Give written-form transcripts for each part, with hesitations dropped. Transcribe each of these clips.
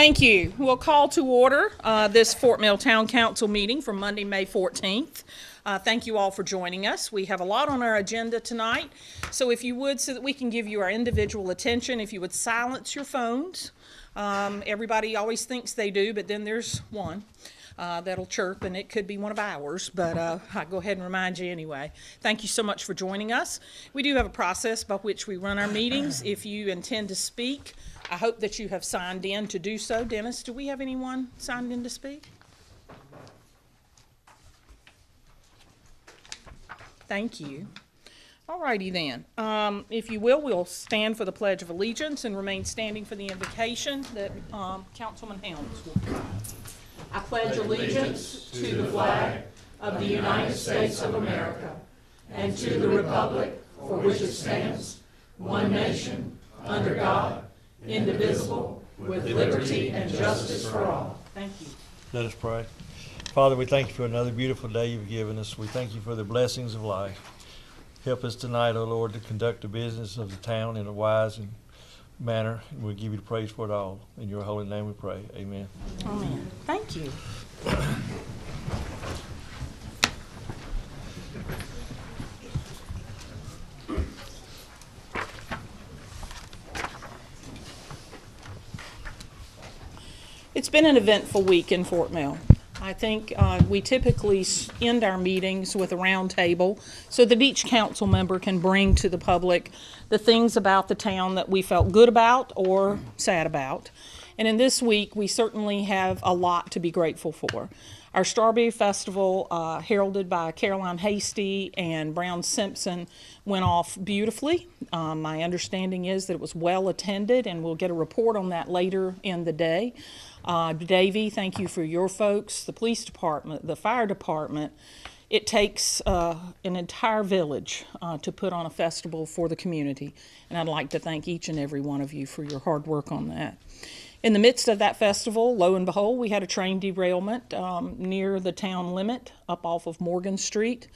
Thank you. We'll call to order this Fort Mill Town Council meeting for Monday, May 14th. Thank you all for joining us. We have a lot on our agenda tonight, so if you would, so that we can give you our individual attention, if you would silence your phones. Everybody always thinks they do, but then there's one that'll chirp, and it could be one of ours, but I'll go ahead and remind you anyway. Thank you so much for joining us. We do have a process by which we run our meetings. If you intend to speak, I hope that you have signed in to do so. Dennis, do we have anyone signed in to speak? Thank you. All righty then. If you will, we'll stand for the Pledge of Allegiance and remain standing for the invocation that Councilman Helms will provide. I pledge allegiance to the flag of the United States of America and to the republic for which it stands, one nation, under God, indivisible, with liberty and justice for all. Thank you. Let us pray. Father, we thank you for another beautiful day you've given us. We thank you for the blessings of life. Help us tonight, O Lord, to conduct the business of the town in a wise manner, and we give you the praise for it all. In your holy name we pray. Amen. Amen. Thank you. It's been an eventful week in Fort Mill. I think we typically end our meetings with a round table so that each council member can bring to the public the things about the town that we felt good about or sad about. And in this week, we certainly have a lot to be grateful for. Our Strawberry Festival, heralded by Caroline Hasty and Brown Simpson, went off beautifully. My understanding is that it was well attended, and we'll get a report on that later in the day. Davey, thank you for your folks, the police department, the fire department. It takes an entire village to put on a festival for the community, and I'd like to thank each and every one of you for your hard work on that. In the midst of that festival, lo and behold, we had a train derailment near the town limit up off of Morgan Street.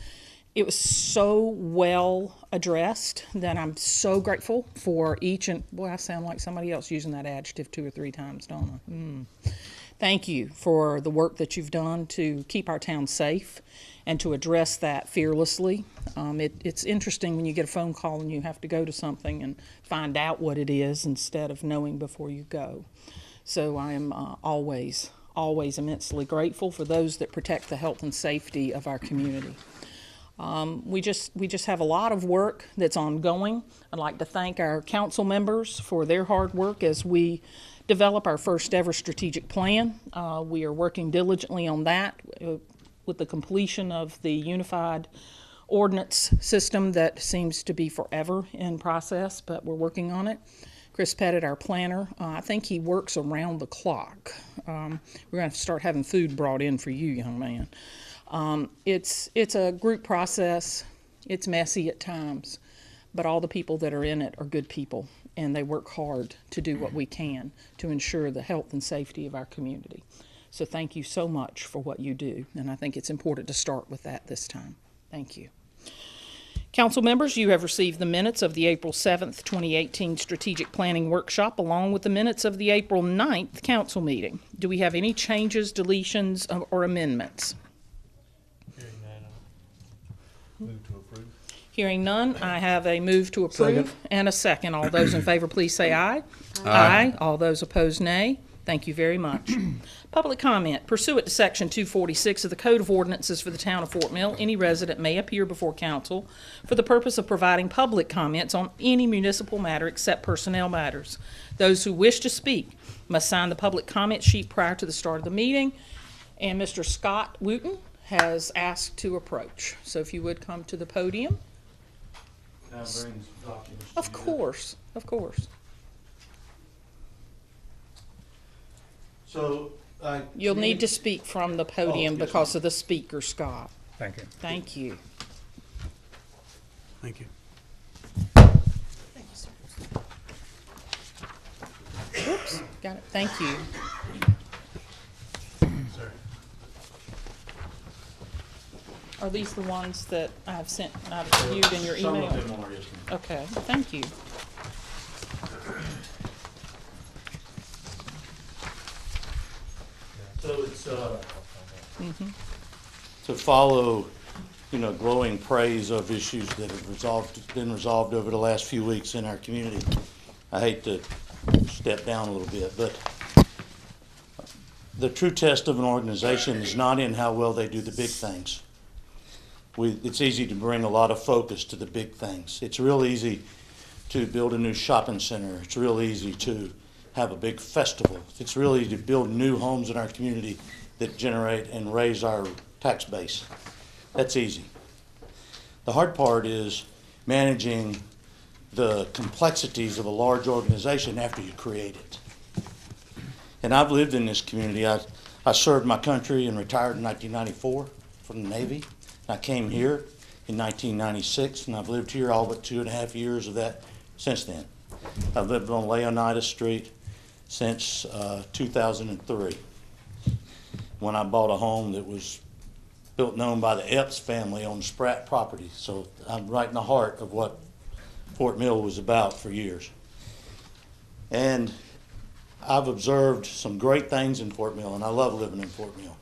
It was so well addressed that I'm so grateful for each and, boy, I sound like somebody else using that adjective 2 or 3 times, don't I? Thank you for the work that you've done to keep our town safe and to address that fearlessly. It's interesting when you get a phone call and you have to go to something and find out what it is instead of knowing before you go. So I am always immensely grateful for those that protect the health and safety of our community. We just have a lot of work that's ongoing. I'd like to thank our council members for their hard work as we develop our first ever strategic plan. We are working diligently on that with the completion of the unified ordinance system that seems to be forever in process, but we're working on it. Chris Pettit, our planner, I think he works around the clock. We're going to have to start having food brought in for you, young man. It's a group process. It's messy at times, but all the people that are in it are good people, and they work hard to do what we can to ensure the health and safety of our community. So thank you so much for what you do, and I think it's important to start with that this time. Thank you. Council members, you have received the minutes of the April 7th, 2018 Strategic Planning Workshop, along with the minutes of the April 9th Council meeting. Do we have any changes, deletions, or amendments? Hearing none, move to approve. Hearing none, I have a move to approve and a second. All those in favor, please say aye. Aye. All those opposed, nay. Thank you very much. Public comment. Pursuant to Section 246 of the Code of Ordinances for the Town of Fort Mill, any resident may appear before council for the purpose of providing public comments on any municipal matter except personnel matters. Those who wish to speak must sign the public comment sheet prior to the start of the meeting, and Mr. Scott Wooten has asked to approach. So if you would come to the podium. Can I bring some documents? Of course, of course. So You'll need to speak from the podium because of the speaker, Scott. Thank you. Thank you. Thank you. Thank you, sir. Oops, got it. Thank you. Sir. Are these the ones that I've viewed in your email? Some of them are, yes, ma'am. Okay, thank you. It's to follow, glowing praise of issues that have been resolved over the last few weeks in our community. I hate to step down a little bit, but the true test of an organization is not in how well they do the big things. It's easy to bring a lot of focus to the big things. It's real easy to build a new shopping center. It's real easy to have a big festival. It's real easy to build new homes in our community that generate and raise our tax base. That's easy. The hard part is managing the complexities of a large organization after you create it. And I've lived in this community. I served my country and retired in 1994 from the Navy. I came here in 1996, and I've lived here all but 2.5 years of that since then. I've lived on Leonidas Street since 2003, when I bought a home that was built and owned by the Epps family on Spratt property. So I'm right in the heart of what Fort Mill was about for years. And I've observed some great things in Fort Mill, and I love living in Fort Mill.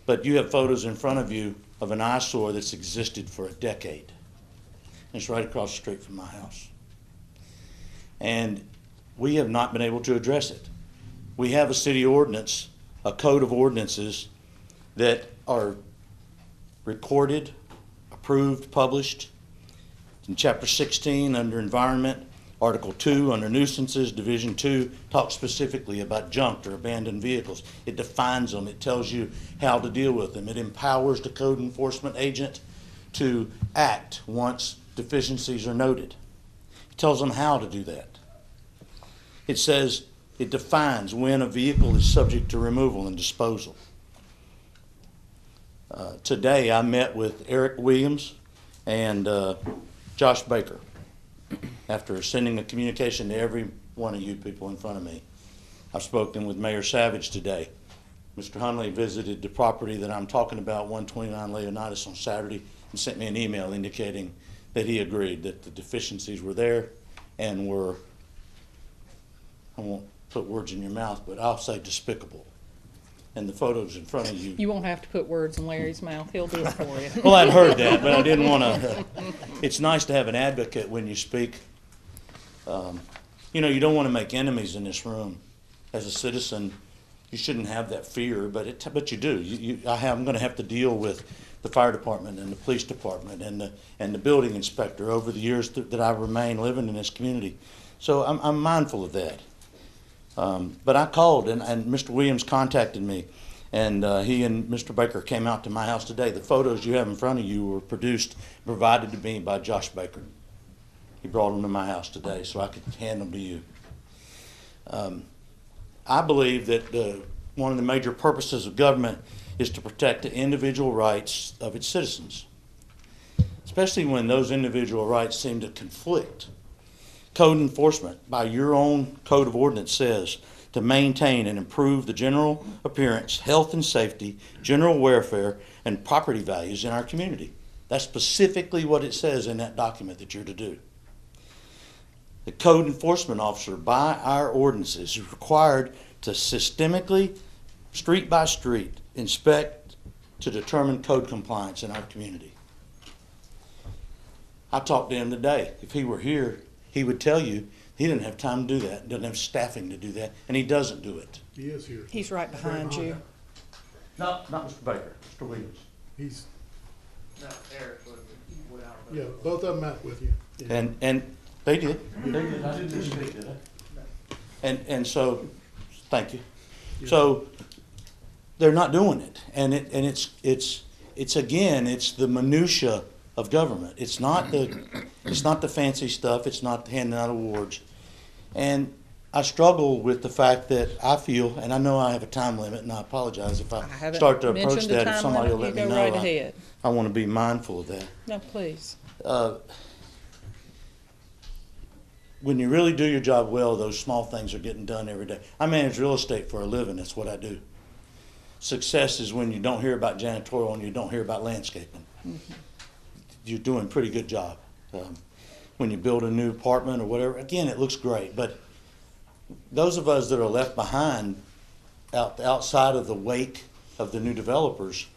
But you have photos in front of you of an eyesore that's existed for a decade. And it's right across the street from my house. And we have not been able to address it. We have a city ordinance, a code of ordinances that are recorded, approved, published. In Chapter 16 under Environment, Article 2 under Nuisances, Division 2 talks specifically about junked or abandoned vehicles. It defines them. It tells you how to deal with them. It empowers the code enforcement agent to act once deficiencies are noted. It tells them how to do that. It says it defines when a vehicle is subject to removal and disposal. Today I met with Eric Williams and Josh Baker after sending a communication to every one of you people in front of me. I've spoken with Mayor Savage today. Mr. Hunley visited the property that I'm talking about, 129 Leonidas, on Saturday, and sent me an email indicating that he agreed that the deficiencies were there and were, I won't put words in your mouth, but I'll say despicable. And the photos in front of you. You won't have to put words in Larry's mouth. He'll do it for you. Well, I'd heard that, but I didn't want to. It's nice to have an advocate when you speak. You don't want to make enemies in this room. As a citizen, you shouldn't have that fear, but you do. I'm going to have to deal with the fire department and the police department and the building inspector over the years that I remain living in this community. So I'm mindful of that. But I called, and Mr. Williams contacted me, and he and Mr. Baker came out to my house today. The photos you have in front of you were provided to me by Josh Baker. He brought them to my house today so I could hand them to you. I believe that one of the major purposes of government is to protect the individual rights of its citizens, especially when those individual rights seem to conflict. Code enforcement, by your own code of ordinance, says to maintain and improve the general appearance, health and safety, general welfare, and property values in our community. That's specifically what it says in that document that you're to do. The code enforcement officer, by our ordinances, is required to systemically, street by street, inspect to determine code compliance in our community. I talked to him today. If he were here, he would tell you he didn't have time to do that, doesn't have staffing to do that, and he doesn't do it. He is here. He's right behind you. No, not Mr. Baker, Mr. Williams. He's, No, Eric would out. yeah, both of them met with you. Yeah. And they did. They did. I didn't speak, did I? And so, thank you. Yeah. So they're not doing it, and it's again, it's the minutia of government. It's not the fancy stuff. It's not handing out awards. And I struggle with the fact that I feel, and I know I have a time limit, and I apologize if I haven't start to approach mentioned a that. If time somebody will limit, let you me go know, right ahead. I want to be mindful of that. No, please. When you really do your job well, those small things are getting done every day. I manage real estate for a living. That's what I do. Success is when you don't hear about janitorial and you don't hear about landscaping. Mm-hmm. You're doing a pretty good job. When you build a new apartment or whatever, again, it looks great. But those of us that are left behind outside of the wake of the new developers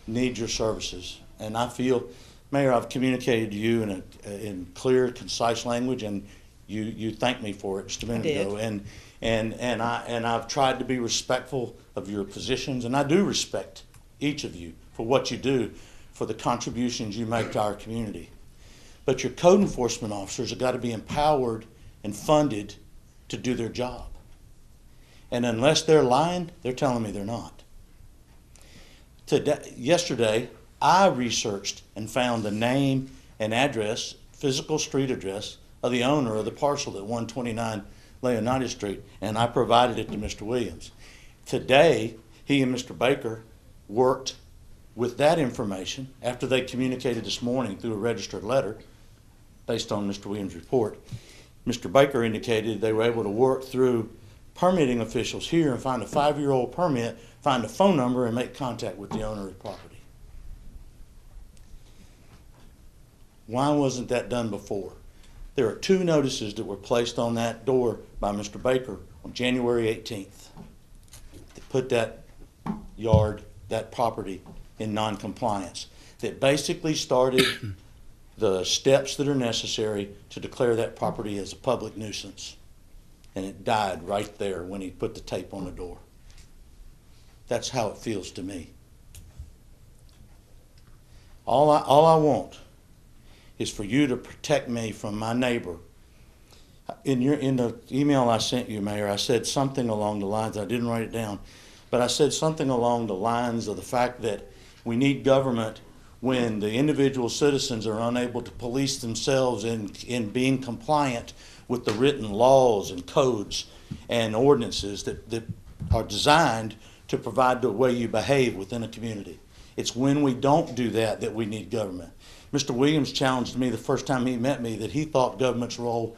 need your services. And I feel, Mayor, I've communicated to you in clear, concise language, and you thanked me for it just a minute ago. And I've tried to be respectful of your positions, and I do respect each of you for what you do, for the contributions you make to our community. But your code enforcement officers have got to be empowered and funded to do their job. And unless they're lying, they're telling me they're not. Yesterday, I researched and found the name and address, physical street address, of the owner of the parcel at 129 Leonidas Street, and I provided it to Mr. Williams. Today, he and Mr. Baker worked with that information after they communicated this morning through a registered letter based on Mr. Williams' report. Mr. Baker indicated they were able to work through permitting officials here and find a 5-year-old permit, find a phone number, and make contact with the owner of the property. Why wasn't that done before? There are 2 notices that were placed on that door by Mr. Baker on January 18th that put that yard, that property, in non-compliance, that basically started the steps that are necessary to declare that property as a public nuisance. And it died right there when he put the tape on the door. That's how it feels to me. All I want is for you to protect me from my neighbor. In the email I sent you, Mayor, I said something along the lines, I didn't write it down, but I said something along the lines of the fact that we need government when the individual citizens are unable to police themselves in being compliant with the written laws and codes and ordinances that are designed to provide the way you behave within a community. It's when we don't do that that we need government. Mr. Williams challenged me the first time he met me that he thought government's role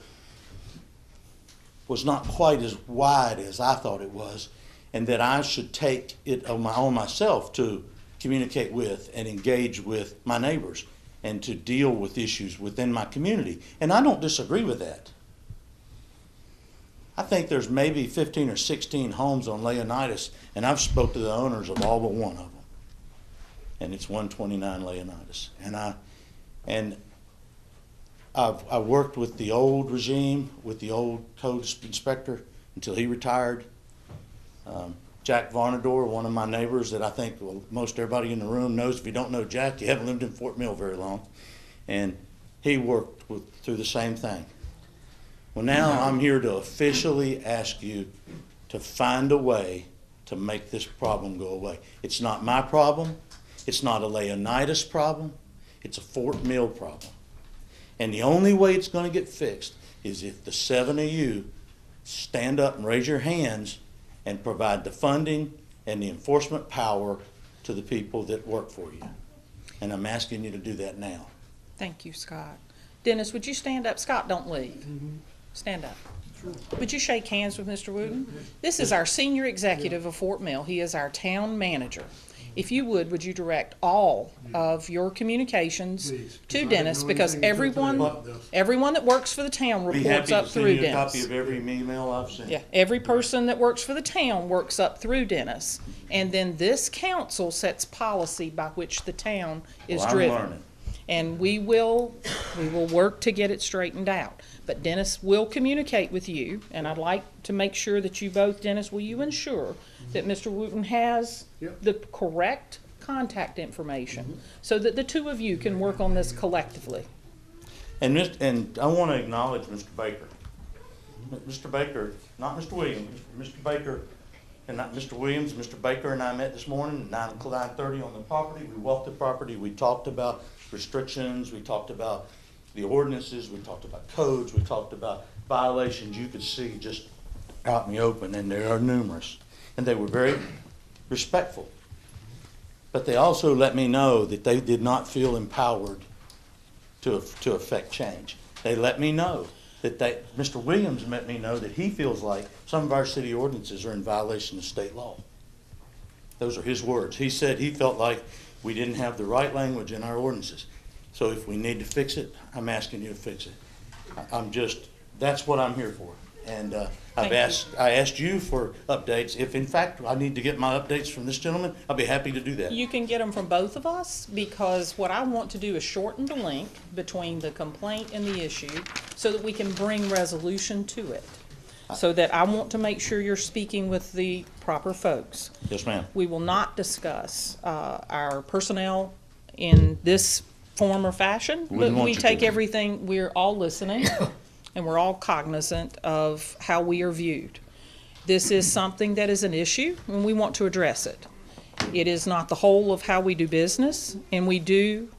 was not quite as wide as I thought it was, and that I should take it on myself to communicate with and engage with my neighbors and to deal with issues within my community. And I don't disagree with that. I think there's maybe 15 or 16 homes on Leonidas, and I've spoke to the owners of all but one of them. And it's 129 Leonidas. And I've worked with the old regime, with the old code inspector until he retired. Jack Varnador, one of my neighbors that I think most everybody in the room knows. If you don't know Jack, you haven't lived in Fort Mill very long. And he worked through the same thing. Well, now I'm here to officially ask you to find a way to make this problem go away. It's not my problem. It's not a Leonidas problem. It's a Fort Mill problem. And the only way it's going to get fixed is if the 7 of you stand up and raise your hands and provide the funding and the enforcement power to the people that work for you. And I'm asking you to do that now. Thank you, Scott. Dennis, would you stand up? Scott, don't leave. Stand up. Would you shake hands with Mr. Wooten? This is our senior executive of Fort Mill. He is our town manager. If you would you direct all of your communications Please, to 'cause I Dennis, didn't know because anything until today about this. everyone that works for the town Be reports happy up to through send you a Dennis. copy of every email I've sent. Yeah, every person that works for the town works up through Dennis. And then this council sets policy by which the town is Well, I'm driven. learning. And we will work to get it straightened out. But Dennis will communicate with you, and I'd like to make sure that you both, Dennis, will you ensure that Mr. Wooten has Yep. the correct contact information so that the 2 of you can work on this collectively? And I want to acknowledge Mr. Baker. Mr. Baker, not Mr. Williams, Mr. Baker, and not Mr. Williams, Mr. Baker and I met this morning at 9:30 on the property. We walked the property. We talked about restrictions. We talked about the ordinances. We talked about codes. We talked about violations you could see just out in the open, and there are numerous. And they were very respectful. But they also let me know that they did not feel empowered to affect change. They let me know that Mr. Williams let me know that he feels like some of our city ordinances are in violation of state law. Those are his words. He said he felt like we didn't have the right language in our ordinances. So if we need to fix it, I'm asking you to fix it. That's what I'm here for. And Thank you. I asked you for updates. If in fact I need to get my updates from this gentleman, I'll be happy to do that. You can get them from both of us, because what I want to do is shorten the link between the complaint and the issue so that we can bring resolution to it. So that I want to make sure you're speaking with the proper folks. Yes, ma'am. We will not discuss our personnel in this form or fashion, but Wouldn't want we you take to. everything, we're all listening, and we're all cognizant of how we are viewed. This is something that is an issue, and we want to address it. It is not the whole of how we do business, and we do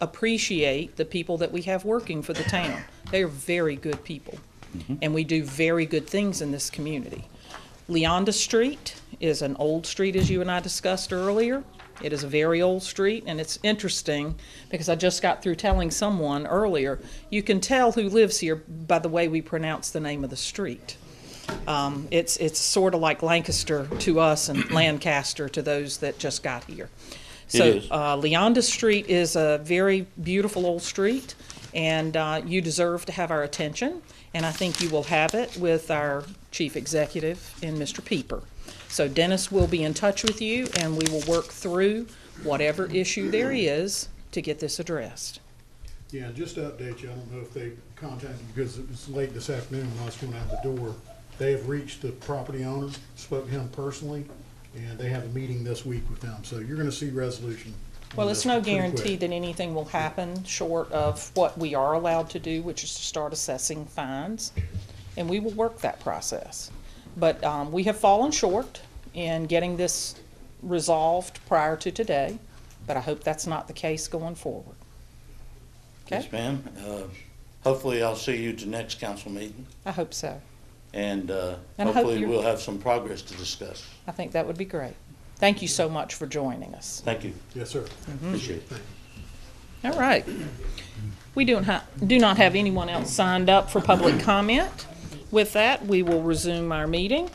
appreciate the people that we have working for the town. They are very good people, and we do very good things in this community. Leonda Street is an old street, as you and I discussed earlier. It is a very old street, and it's interesting because I just got through telling someone earlier, you can tell who lives here by the way we pronounce the name of the street. It's sort of like Lancaster to us and Lancaster to those that just got here. So It is. Leonda Street is a very beautiful old street, and you deserve to have our attention, and I think you will have it with our chief executive and Mr. Pieper. So Dennis will be in touch with you, and we will work through whatever issue there is to get this addressed. Yeah, just to update you, I don't know if they contacted you because it was late this afternoon when I was coming out the door. They have reached the property owner, spoke to him personally, and they have a meeting this week with them. So you're gonna see resolution. on Well, this it's no pretty quick. guarantee that anything will happen short of what we are allowed to do, which is to start assessing fines, and we will work that process. But we have fallen short in getting this resolved prior to today, but I hope that's not the case going forward. Okay? Yes, ma'am. Hopefully I'll see you at the next council meeting, I hope so. and And I hope hopefully you're- we'll have some progress to discuss. I think that would be great. Thank you so much for joining us. Thank you. Yes, sir. Mm-hmm. Appreciate it. Thank you. All right. We do not have anyone else signed up for public comment. With that, we will resume our meeting.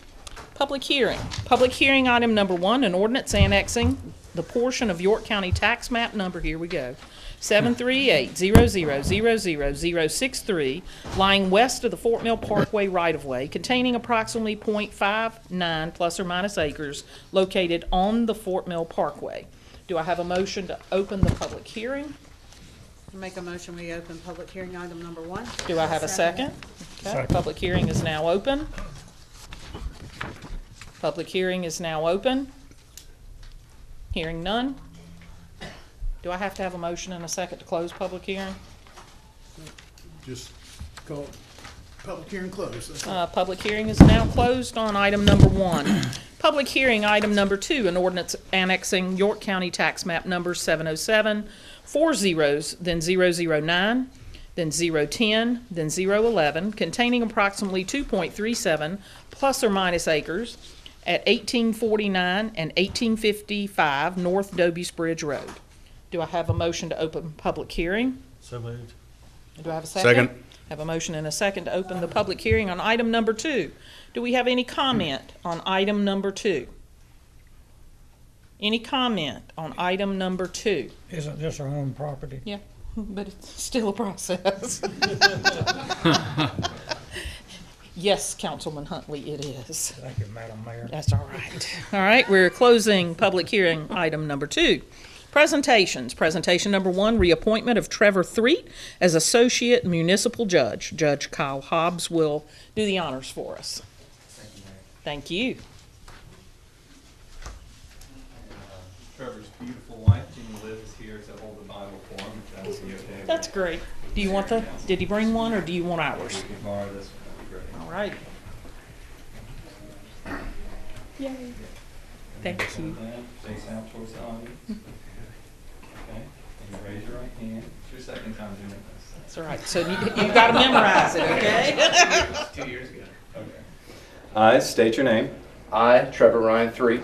Public hearing. Public hearing item number 1, an ordinance annexing the portion of York County tax map number, here we go, 738-000063, lying west of the Fort Mill Parkway right-of-way, containing approximately .59 plus or minus acres, located on the Fort Mill Parkway. Do I have a motion to open the public hearing? Make a motion, we open public hearing item number 1. Do I have a second? Okay, public hearing is now open. Public hearing is now open. Hearing none. Do I have to have a motion and a second to close public hearing? Just call public hearing closed. Public hearing is now closed on item number 1. Public hearing item number 2, an ordinance annexing York County tax map number 707, 4 zeros, then 009, then 010, then 011, containing approximately 2.37 plus or minus acres at 1849 and 1855 North Dobies Bridge Road. Do I have a motion to open public hearing? So moved. Do I have a second? Second. Have a motion and a second to open the public hearing on item number 2. Do we have any comment on item number 2? Any comment on item number 2? Isn't this our own property? Yeah, but it's still a process. Yes, Councilman Huntley, it is. Thank you, Madam Mayor. That's all right. All right, we're closing public hearing item number 2. Presentations. Presentation number 1, reappointment of Trevor Threet as Associate Municipal Judge. Judge Kyle Hobbs will do the honors for us. Thank you. Trevor's beautiful wife, Jeannie Liv, is here to hold the Bible for him, if that's okay. That's great. Do you want did he bring one or do you want ours? We could borrow this one, that'd be great. All right. Yay. Thank you. Face out towards the audience. Okay, and you raise your right hand. It's your second time doing this. That's all right. So you got to memorize it, okay? 2 years ago. Okay. I state your name. I, Trevor Ryan Threet,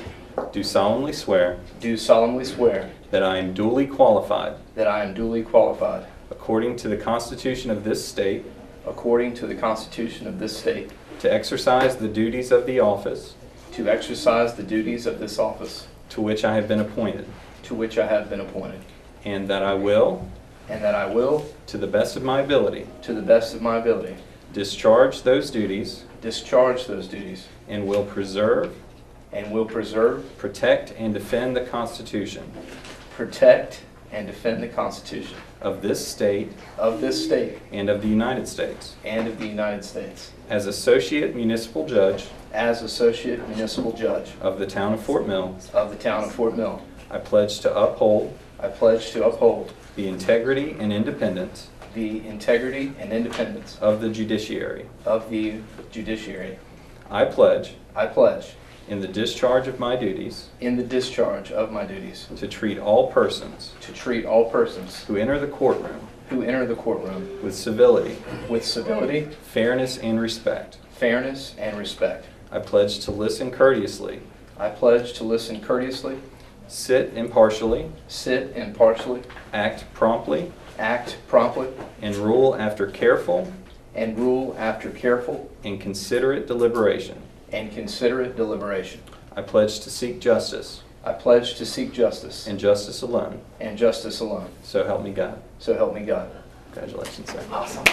Do solemnly swear do solemnly swear that I am duly qualified, that I am duly qualified, according to the Constitution of this state, according to the Constitution of this state, to exercise the duties of the office to exercise the duties of this office to which I have been appointed, to which I have been appointed, and that I will, and that I will, to the best of my ability, to the best of my ability, discharge those duties, discharge those duties, and will preserve, and will preserve, protect, and defend the Constitution protect, and defend the Constitution of this state of this state and of the United States. and of the United States. As Associate Municipal Judge As Associate Municipal Judge of the Town of Fort Mill, of the Town of Fort Mill, I pledge to uphold I pledge to uphold the integrity and independence the integrity and independence of the judiciary. of the judiciary. I pledge, I pledge, in the discharge of my duties, in the discharge of my duties, to treat all persons to treat all persons who enter the courtroom who enter the courtroom with civility, with civility, fairness, and respect. fairness, and respect. I pledge to listen courteously, I pledge to listen courteously, sit impartially, sit impartially, act promptly, act promptly, and rule after careful and rule after careful and considerate deliberation. and considerate deliberation. I pledge to seek justice I pledge to seek justice and justice alone. and justice alone. So help me God. So help me God. Congratulations, sir. Awesome. So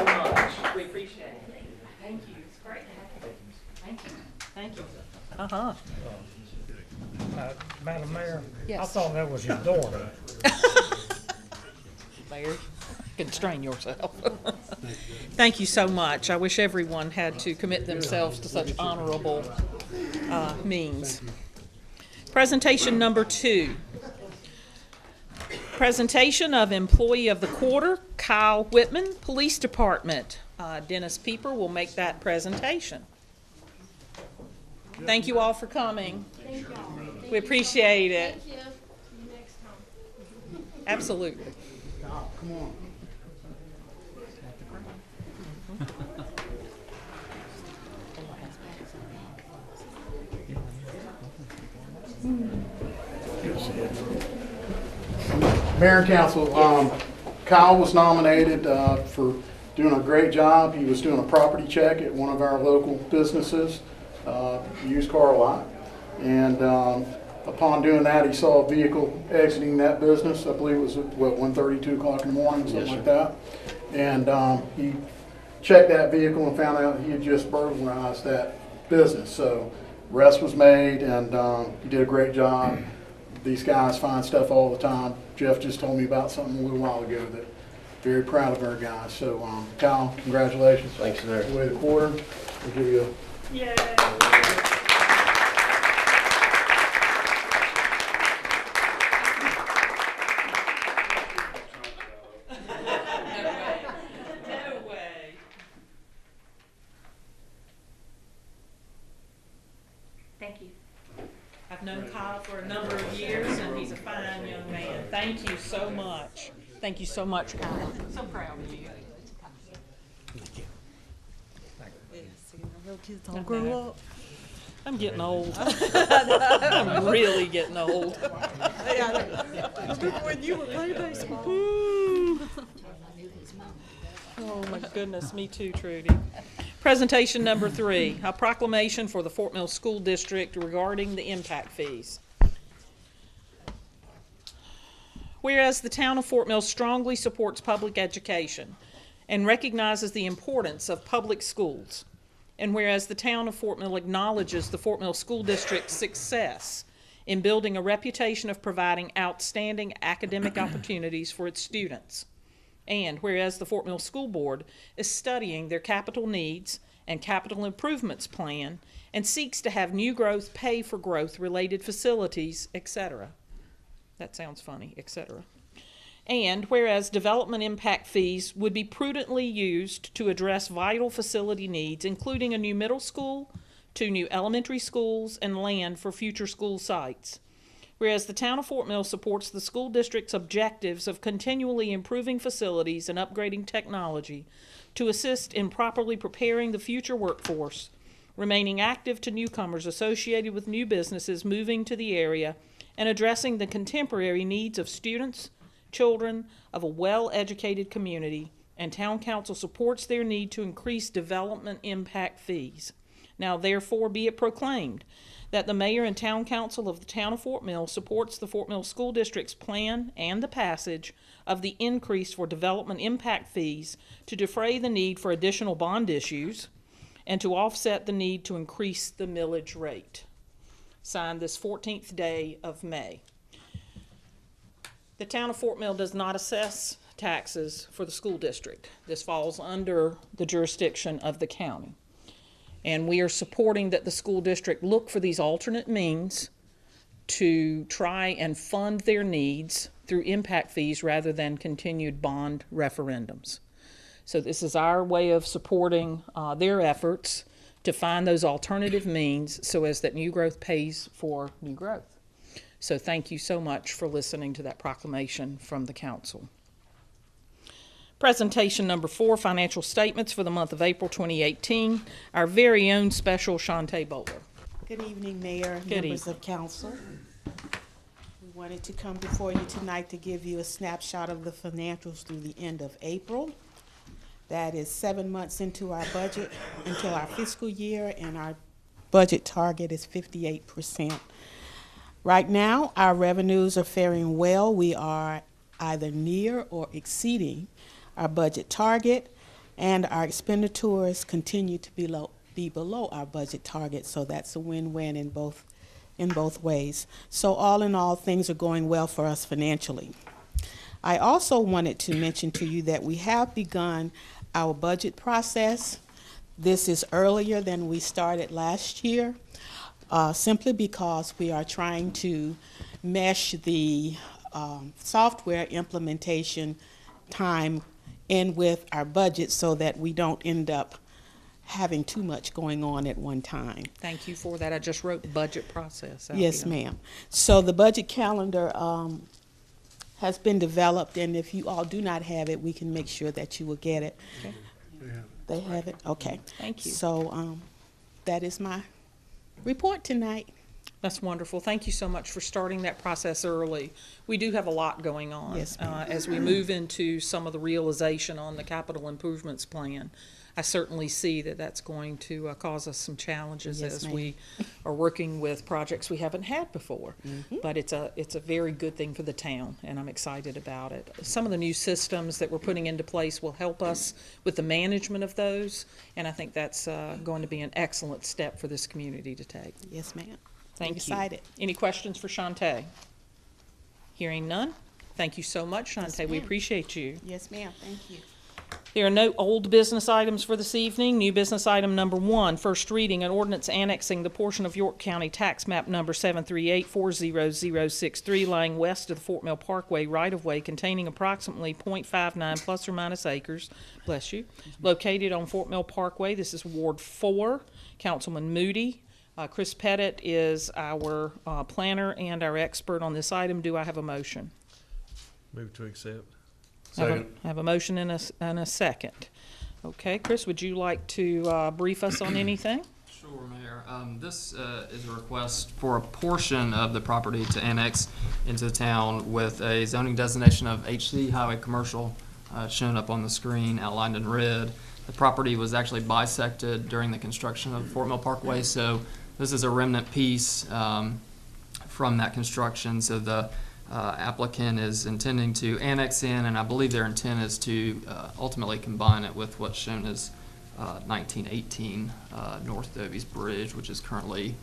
much. We appreciate it. Thank you. It's great to have you. Thank you. Thank you. Uh-huh. Madam Mayor? Yes. I thought that was his daughter. Mayor, constrain yourself. Thank you so much. I wish everyone had to commit themselves to such honorable means. Presentation number 2. Presentation of Employee of the Quarter, Kyle Whitman, Police Department. Dennis Pieper will make that presentation. Thank you all for coming. We appreciate it. Thank you. See you next time. Absolutely. Come on. Mayor and Council, Kyle was nominated for doing a great job. He was doing a property check at one of our local businesses, used car lot. And upon doing that, he saw a vehicle exiting that business. I believe it was at, what, 1:30, 2 o'clock in the morning, something like that. And he checked that vehicle and found out he had just burglarized that business. So arrest was made, and he did a great job. These guys find stuff all the time. Jeff just told me about something a little while ago that very proud of our guys. So Kyle, congratulations. Thanks, sir. Way the quarter. We'll give you a Yay. No way. Thank you. I've known Kyle for a number of years, and he's a fine young man. Thank you so much. Thank you so much, Kyle. So proud of you. Little kids all grow up. I'm getting old. I'm really getting old. When you were playing baseball. Oh, my goodness, me too, Trudy. Presentation number 3, a proclamation for the Fort Mill School District regarding the impact fees. Whereas the town of Fort Mill strongly supports public education and recognizes the importance of public schools, and whereas the town of Fort Mill acknowledges the Fort Mill School District's success in building a reputation of providing outstanding academic opportunities for its students, and whereas the Fort Mill School Board is studying their capital needs and capital improvements plan and seeks to have new growth pay for growth related facilities, etc. That sounds funny, etc. And whereas development impact fees would be prudently used to address vital facility needs, including a new middle school, 2 new elementary schools, and land for future school sites. Whereas the town of Fort Mill supports the school district's objectives of continually improving facilities and upgrading technology to assist in properly preparing the future workforce, remaining active to newcomers associated with new businesses moving to the area, and addressing the contemporary needs of students, children of a well-educated community, and town council supports their need to increase development impact fees. Now therefore be it proclaimed that the mayor and town council of the town of Fort Mill supports the Fort Mill School District's plan and the passage of the increase for development impact fees to defray the need for additional bond issues and to offset the need to increase the millage rate. Signed this 14th day of May. The town of Fort Mill does not assess taxes for the school district. This falls under the jurisdiction of the county. And we are supporting that the school district look for these alternate means to try and fund their needs through impact fees rather than continued bond referendums. So this is our way of supporting their efforts to find those alternative means so as that new growth pays for new growth. So thank you so much for listening to that proclamation from the council. Presentation number 4, financial statements for the month of April 2018. Our very own special Shantae Bowler. Good evening, Mayor, Good members of council. We wanted to come before you tonight to give you a snapshot of the financials through the end of April. That is 7 months into our budget, until our fiscal year, and our budget target is 58%. Right now, our revenues are faring well. We are either near or exceeding our budget target, and our expenditures continue to be below our budget target, so that's a win-win in both ways. So all in all, things are going well for us financially. I also wanted to mention to you that we have begun our budget process. This is earlier than we started last year, simply because we are trying to mesh the software implementation time in with our budget so that we don't end up having too much going on at one time. Thank you for that. I just wrote budget process out Yes, here. ma'am. So the budget calendar has been developed, and if you all do not have it, we can make sure that you will get it. Okay. They have it? Okay. Thank you. So that is my report tonight. That's wonderful. Thank you so much for starting that process early. We do have a lot going on. Yes, ma'am. As we move into some of the realization on the capital improvements plan, I certainly see that that's going to cause us some challenges Yes, as ma'am. we are working with projects we haven't had before. But it's a very good thing for the town, and I'm excited about it. Some of the new systems that we're putting into place will help us with the management of those, and I think that's going to be an excellent step for this community to take. Yes, ma'am. Thank you. Excited. Any questions for Shantae? Hearing none. Thank you so much, Shantae. Yes, We ma'am. appreciate you. Yes, ma'am. Thank you. There are no old business items for this evening. New business item number 1, first reading, an ordinance annexing the portion of York County tax map number 738-40063 lying west of the Fort Mill Parkway right-of-way containing approximately .59 plus or minus acres, bless you, located on Fort Mill Parkway. This is Ward 4. Councilman Moody. Chris Pettit is our planner and our expert on this item. Do I have a motion? Move to accept. I have a motion and a second. Okay, Chris, would you like to brief us on anything? Sure, Mayor. This is a request for a portion of the property to annex into the town with a zoning designation of HC, highway commercial, shown up on the screen, outlined in red. The property was actually bisected during the construction of Fort Mill Parkway, so this is a remnant piece from that construction. So the applicant is intending to annex in, and I believe their intent is to ultimately combine it with what's shown as 1918 North Dovies Bridge, which is currently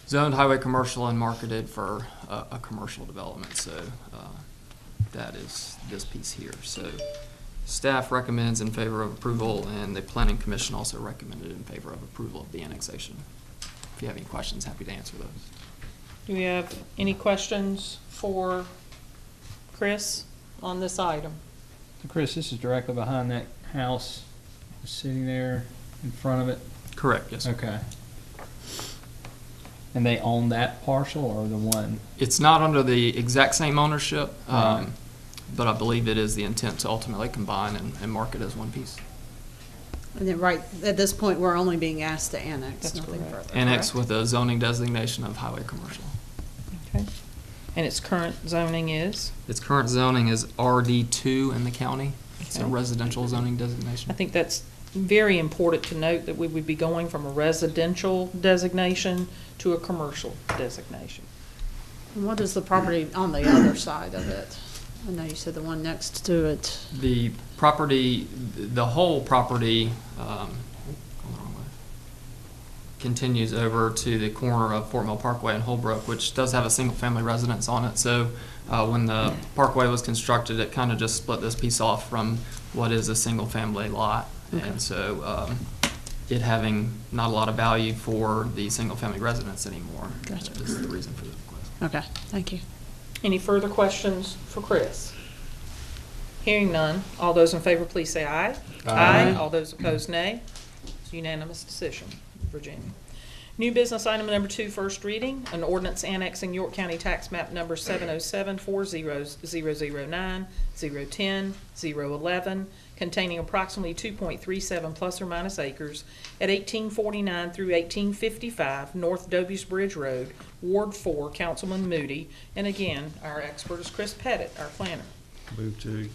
zoned highway commercial and marketed for a commercial development. So that is this piece here. So staff recommends in favor of approval, and the Planning Commission also recommended in favor of approval of the annexation. If you have any questions, happy to answer those. Do we have any questions for Chris on this item? Chris, this is directly behind that house, sitting there in front of it? Correct, yes, sir. Okay. And they own that parcel or the one? It's not under the exact same ownership, Right. but I believe it is the intent to ultimately combine and market as one piece. And then, right, at this point, we're only being asked to annex, That's nothing correct. further. Annex with a zoning designation of highway commercial. Okay. And its current zoning is? Its current zoning is RD2 in the county. It's a Okay. residential zoning designation. I think that's very important to note that we would be going from a residential designation to a commercial designation. And what is the property on the other side of it? I know you said the one next to it. The property, the whole property, continues over to the corner of Fort Mill Parkway and Holbrook, which does have a single-family residence on it. So when the parkway was constructed, it kind of just split this piece off from what is a single-family lot. Okay. And so it having not a lot of value for the single-family residence anymore. Gotcha. Is the reason for the request. Okay, thank you. Any further questions for Chris? Hearing none, all those in favor, please say aye. Aye. All those opposed, nay. It's unanimous decision, Virginia. New business item number 2, first reading, an ordinance annexing York County Tax Map number 707-400009-010-011, containing approximately 2.37 plus or minus acres at 1849 through 1855 North Dobies Bridge Road, Ward 4, Councilman Moody. And again, our expert is Chris Pettit, our planner. Move to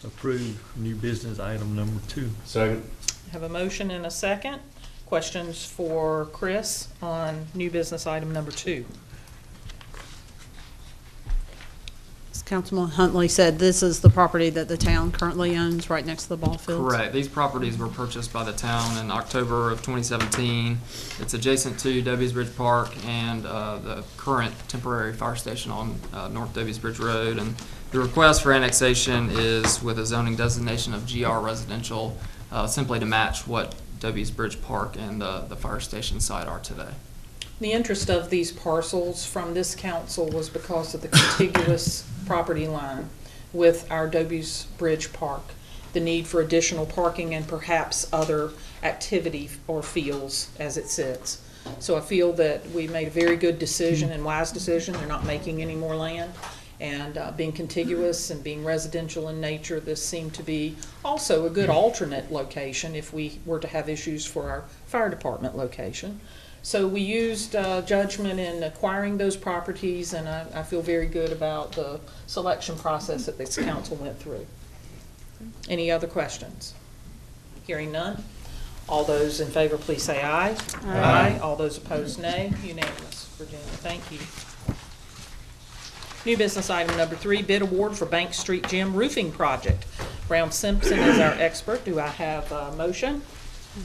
approve new business item number 2. Second. Have a motion and a second. Questions for Chris on new business item number 2? As Councilman Huntley said, this is the property that the town currently owns right next to the ball fields. Correct. These properties were purchased by the town in October of 2017. It's adjacent to Dobies Bridge Park and the current temporary fire station on North Dobies Bridge Road. And the request for annexation is with a zoning designation of GR residential, simply to match what Dobies Bridge Park and the fire station site are today. The interest of these parcels from this council was because of the contiguous property line with our Dobies Bridge Park, the need for additional parking and perhaps other activity or fields as it sits. So I feel that we made a very good decision and wise decision. They're not making any more land. And being contiguous and being residential in nature, this seemed to be also a good alternate location if we were to have issues for our fire department location. So we used judgment in acquiring those properties, and I feel very good about the selection process that this council went through. Any other questions? Hearing none. All those in favor, please say aye. Aye. All those opposed, nay. Unanimous, Virginia. Thank you. New business item number 3, bid award for Bank Street Gym roofing project. Brown Simpson is our expert. Do I have a motion?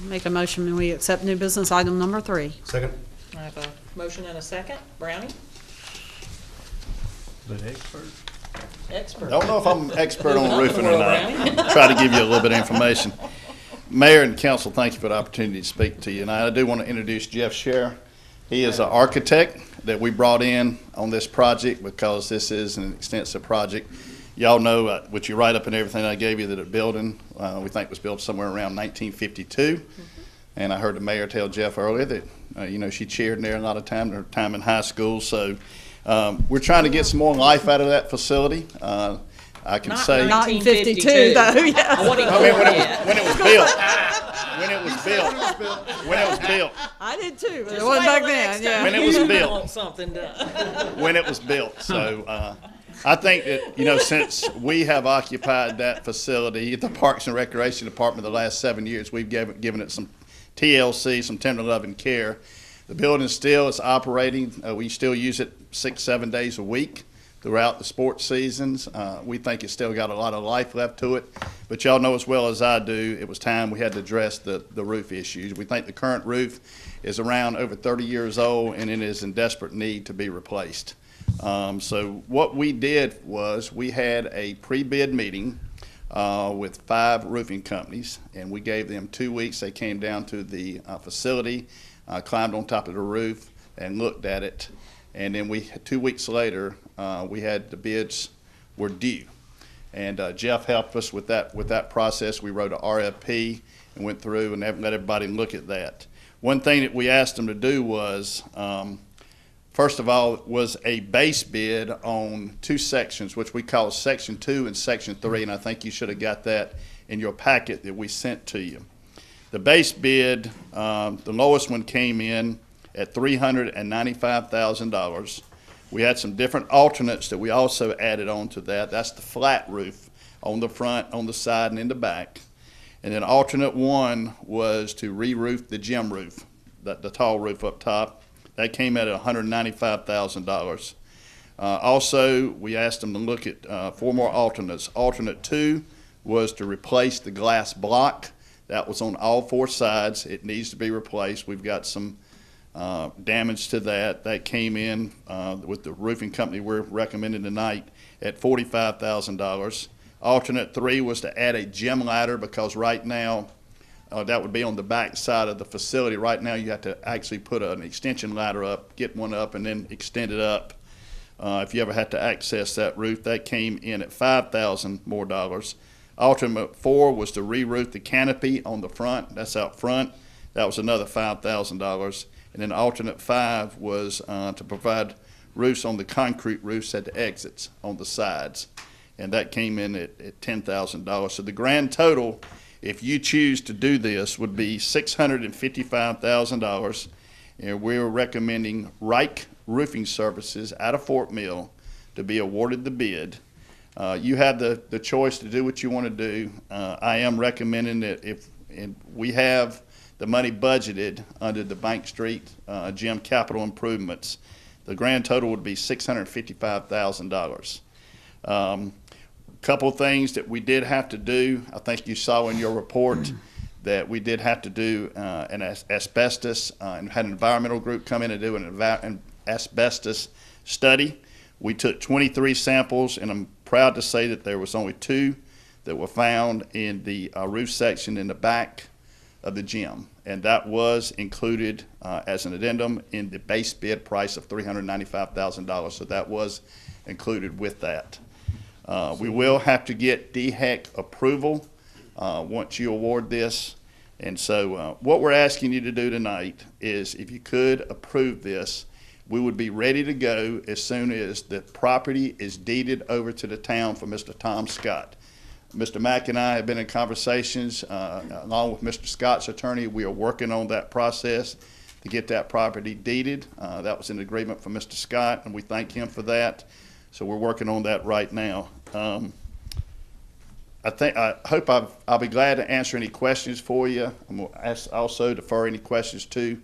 Make a motion and we accept new business item number 3. Second. I have a motion and a second. Brownie? The expert? Expert. Don't know if I'm expert on roofing or Brownie. not. Try to give you a little bit of information. Mayor and council, thank you for the opportunity to speak to you. And I do want to introduce Jeff Scher. He is an architect that we brought in on this project because this is an extensive project. Y'all know, what you write up in everything I gave you, that a building we think was built somewhere around 1952. And I heard the mayor tell Jeff earlier that, she chaired in there a lot of time, her time in high school. So we're trying to get some more life out of that facility. I can say. Not in 52, though, yes. I want to when it was built. When it was built. I did too, but it Just wasn't wait back till then, next yeah. time When it was you built. want something done. When it was built. So I think that, since we have occupied that facility, the Parks and Recreation Department, the last 7 years, we've given it some TLC, some tender love and care. The building still is operating. We still use it 6-7 days a week throughout the sports seasons. We think it's still got a lot of life left to it. But y'all know as well as I do, it was time we had to address the roof issues. We think the current roof is around over 30 years old and it is in desperate need to be replaced. So what we did was we had a pre-bid meeting with 5 roofing companies, and we gave them 2 weeks. They came down to the facility, climbed on top of the roof and looked at it. And then 2 weeks later, we had the bids were due. And Jeff helped us with that process. We wrote a RFP and went through and let everybody look at that. One thing that we asked them to do was, first of all, was a base bid on 2 sections, which we call Section 2 and Section 3, and I think you should have got that in your packet that we sent to you. The base bid, the lowest one came in at $395,000. We had some different alternates that we also added on to that. That's the flat roof on the front, on the side, and in the back. And then alternate 1 was to re-roof the gym roof, the tall roof up top. That came at $195,000. Also, we asked them to look at 4 more alternates. Alternate 2 was to replace the glass block. That was on all 4 sides. It needs to be replaced. We've got some damage to that. That came in with the roofing company we're recommending tonight at $45,000. Alternate 3 was to add a gym ladder, because right now, that would be on the back side of the facility. Right now, you have to actually put an extension ladder up, get one up, and then extend it up. If you ever had to access that roof, that came in at $5,000 more. Alternate 4 was to re-roof the canopy on the front. That's out front. That was another $5,000. And then alternate 5 was to provide roofs on the concrete roofs at the exits on the sides. And that came in at $10,000. So the grand total, if you choose to do this, would be $655,000. And we're recommending Reich Roofing Services out of Fort Mill to be awarded the bid. You have the choice to do what you want to do. I am recommending that if we have the money budgeted under the Bank Street gym capital improvements, the grand total would be $655,000. Couple of things that we did have to do. I think you saw in your report that we did have to do an asbestos and had an environmental group come in and do an asbestos study. We took 23 samples, and I'm proud to say that there was only 2 that were found in the roof section in the back of the gym, and that was included as an addendum in the base bid price of $395,000. So that was included with that. We will have to get DHEC approval once you award this. And so what we're asking you to do tonight is, if you could approve this, we would be ready to go as soon as the property is deeded over to the town for Mr. Tom Scott. Mr. Mack and I have been in conversations along with Mr. Scott's attorney. We are working on that process to get that property deeded. That was an agreement from Mr. Scott, and we thank him for that. So we're working on that right now. I hope I'll be glad to answer any questions for you. I'm going to also defer any questions to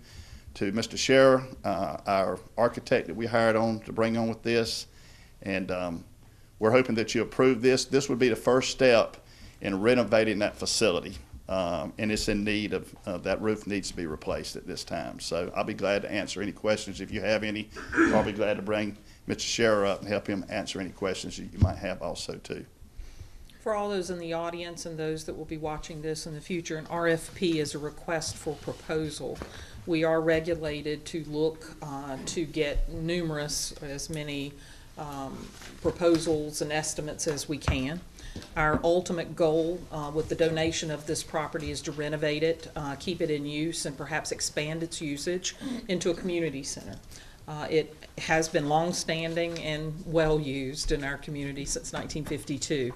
Mr. Scherer, our architect that we hired on to bring on with this. And we're hoping that you approve this. This would be the first step in renovating that facility. And it's in need of, that roof needs to be replaced at this time. So I'll be glad to answer any questions if you have any. I'll be glad to bring Mr. Scherer up and help him answer any questions that you might have also too. For all those in the audience and those that will be watching this in the future, an RFP is a request for proposal. We are regulated to look to get as many proposals and estimates as we can. Our ultimate goal with the donation of this property is to renovate it, keep it in use, and perhaps expand its usage into a community center. It has been long-standing and well-used in our community since 1952.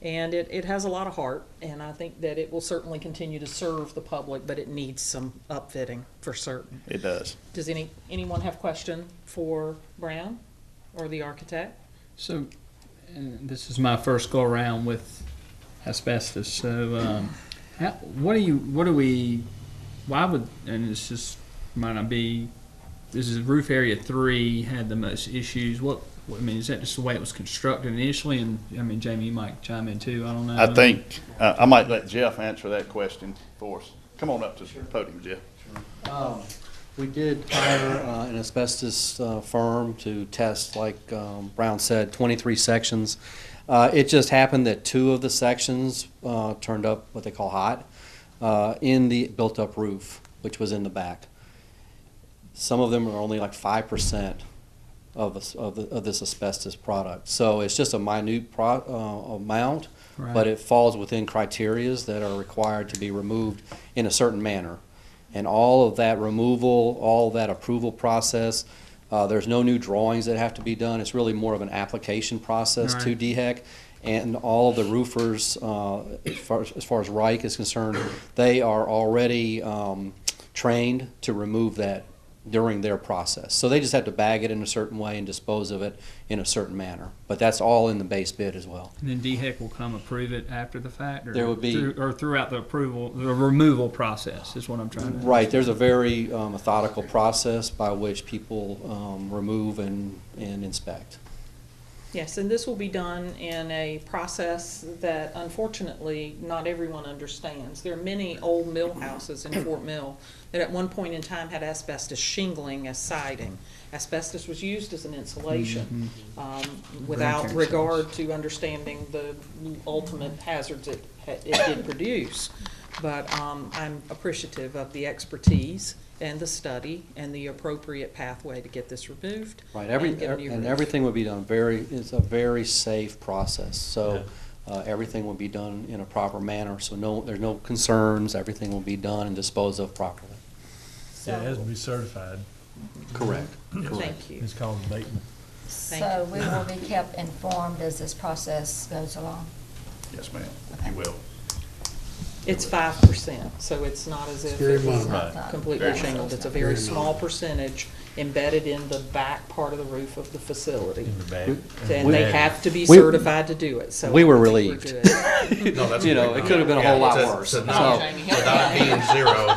And it has a lot of heart, and I think that it will certainly continue to serve the public, but it needs some upfitting for certain. It does. Does anyone have a question for Brown or the architect? So, and this is my first go around with asbestos. So, why would, and this just might not be, this is roof area 3 had the most issues. I mean, is that just the way it was constructed initially? And I mean, Jamie, you might chime in too. I don't know. I think I might let Jeff answer that question for us. Come on up to the podium, Jeff. We did hire an asbestos firm to test, like Brown said, 23 sections. It just happened that 2 of the sections turned up what they call hot in the built-up roof, which was in the back. Some of them are only like 5% of this asbestos product. So it's just a minute amount, right, but it falls within criterias that are required to be removed in a certain manner. And all of that removal, all of that approval process, there's no new drawings that have to be done. It's really more of an application process, right, to DHEC. And all of the roofers, as far as Reich is concerned, they are already trained to remove that during their process. So they just have to bag it in a certain way and dispose of it in a certain manner. But that's all in the base bid as well. And then DHEC will come approve it after the fact, or There would be- or throughout the approval, the removal process is what I'm trying to. Right, there's a very methodical process by which people remove and inspect. Yes, and this will be done in a process that unfortunately not everyone understands. There are many old mill houses in Fort Mill that at one point in time had asbestos shingling as siding. Asbestos was used as an insulation without regard to understanding the ultimate hazards it did produce. But I'm appreciative of the expertise and the study and the appropriate pathway to get this removed. Right, and get a new and roof. everything would be done it's a very safe process. So everything will be done in a proper manner, so there's no concerns, everything will be done and disposed of properly. Yeah, it has to be certified. Correct. Thank you. It's called abatement. So we will be kept informed as this process goes along. Yes, ma'am. You will. It's 5%, so it's not as if very it was minimal. completely Very shingled. It's a very small percentage embedded in the back part of the roof of the facility. In the back. And they have to be We- certified to do it, so. we were I think we're relieved. good. No, that's You know, it could have been a whole lot worse. Without So- being zero, no,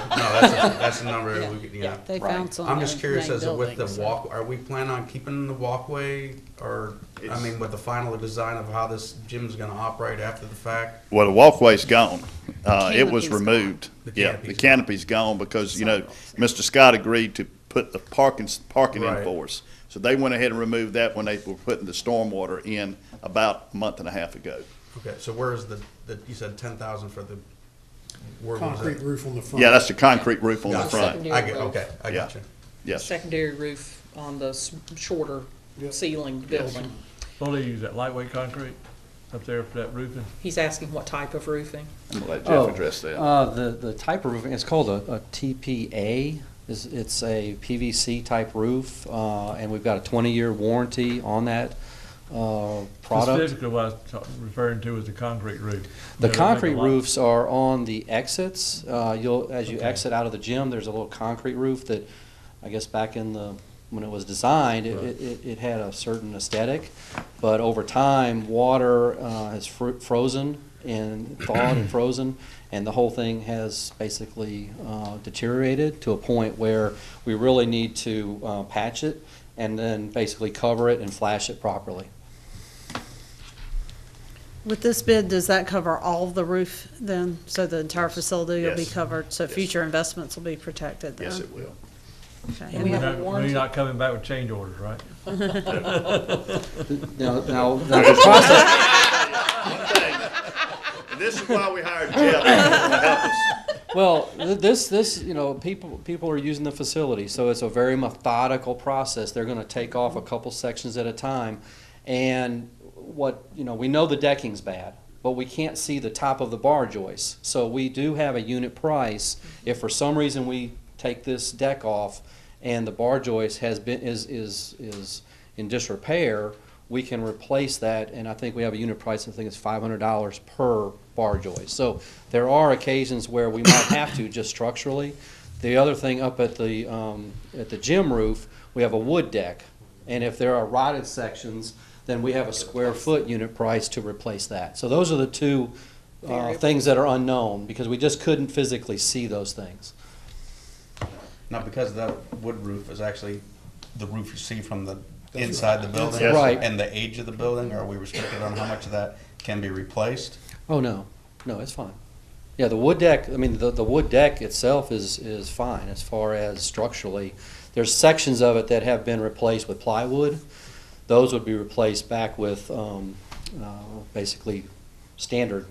that's a number, we could, yeah. They Right. found some. I'm just curious main as to with the building, so- walk, are we planning on keeping the walkway? Or, I mean, with the final design of how this gym's gonna operate after the fact? Well, the walkway's gone. It was canopy's removed. The Yeah, canopy's the gone. canopy's gone because, you know, Mr. Scott agreed to put the parking in Right. for us. So they went ahead and removed that when they were putting the stormwater in about a month and a half ago. Okay, so where's you said 10,000 for the, where was Concrete it? roof on the front. Yeah, that's the concrete roof on the Gotcha. front. Secondary I get, roof. okay, I Yeah. got you. Yes. Secondary roof on the shorter ceiling building. What do they use, that lightweight concrete up there for that roofing? He's asking what type of roofing. I'm gonna let Jeff address that. The type of roofing, it's called a TPA. It's a PVC type roof, and we've got a 20-year warranty on that product. Specifically what I was referring to was the concrete roof. The You know, they make a concrete lot- roofs are on the exits. As you exit out of the gym, there's a little concrete roof that, I guess back when it was designed, it had a certain aesthetic. But over time, water has frozen and thawed and frozen, and the whole thing has basically deteriorated to a point where we really need to patch it and then basically cover it and flash it properly. With this bid, does that cover all of the roof then? So the entire facility will be Yes. covered, so Yes. future investments will be protected then? Yes, it will. Okay. And we You're have a not, warranty. you're not coming back with change orders, right? Now the process, And this is why we hired Jeff to help us. well, this, you know, people are using the facility, so it's a very methodical process. They're gonna take off a couple sections at a time. And we know the decking's bad, but we can't see the top of the bar joist. So we do have a unit price. If for some reason we take this deck off and the bar joist is in disrepair, we can replace that, and I think we have a unit price, I think it's $500 per bar joist. So there are occasions where we might have to, just structurally. The other thing up at the gym roof, we have a wood deck, and if there are rotted sections, then we have a square foot unit price to replace that. So those are the two things that are unknown, because we just couldn't physically see those things. Now, because that wood roof is actually the roof you see from the inside the building. Yes. Right. And the age of the building, are we restricted on how much of that can be replaced? Oh, no, it's fine. Yeah, the wood deck, I mean, the wood deck itself is fine as far as structurally. There's sections of it that have been replaced with plywood. Those would be replaced back with basically standard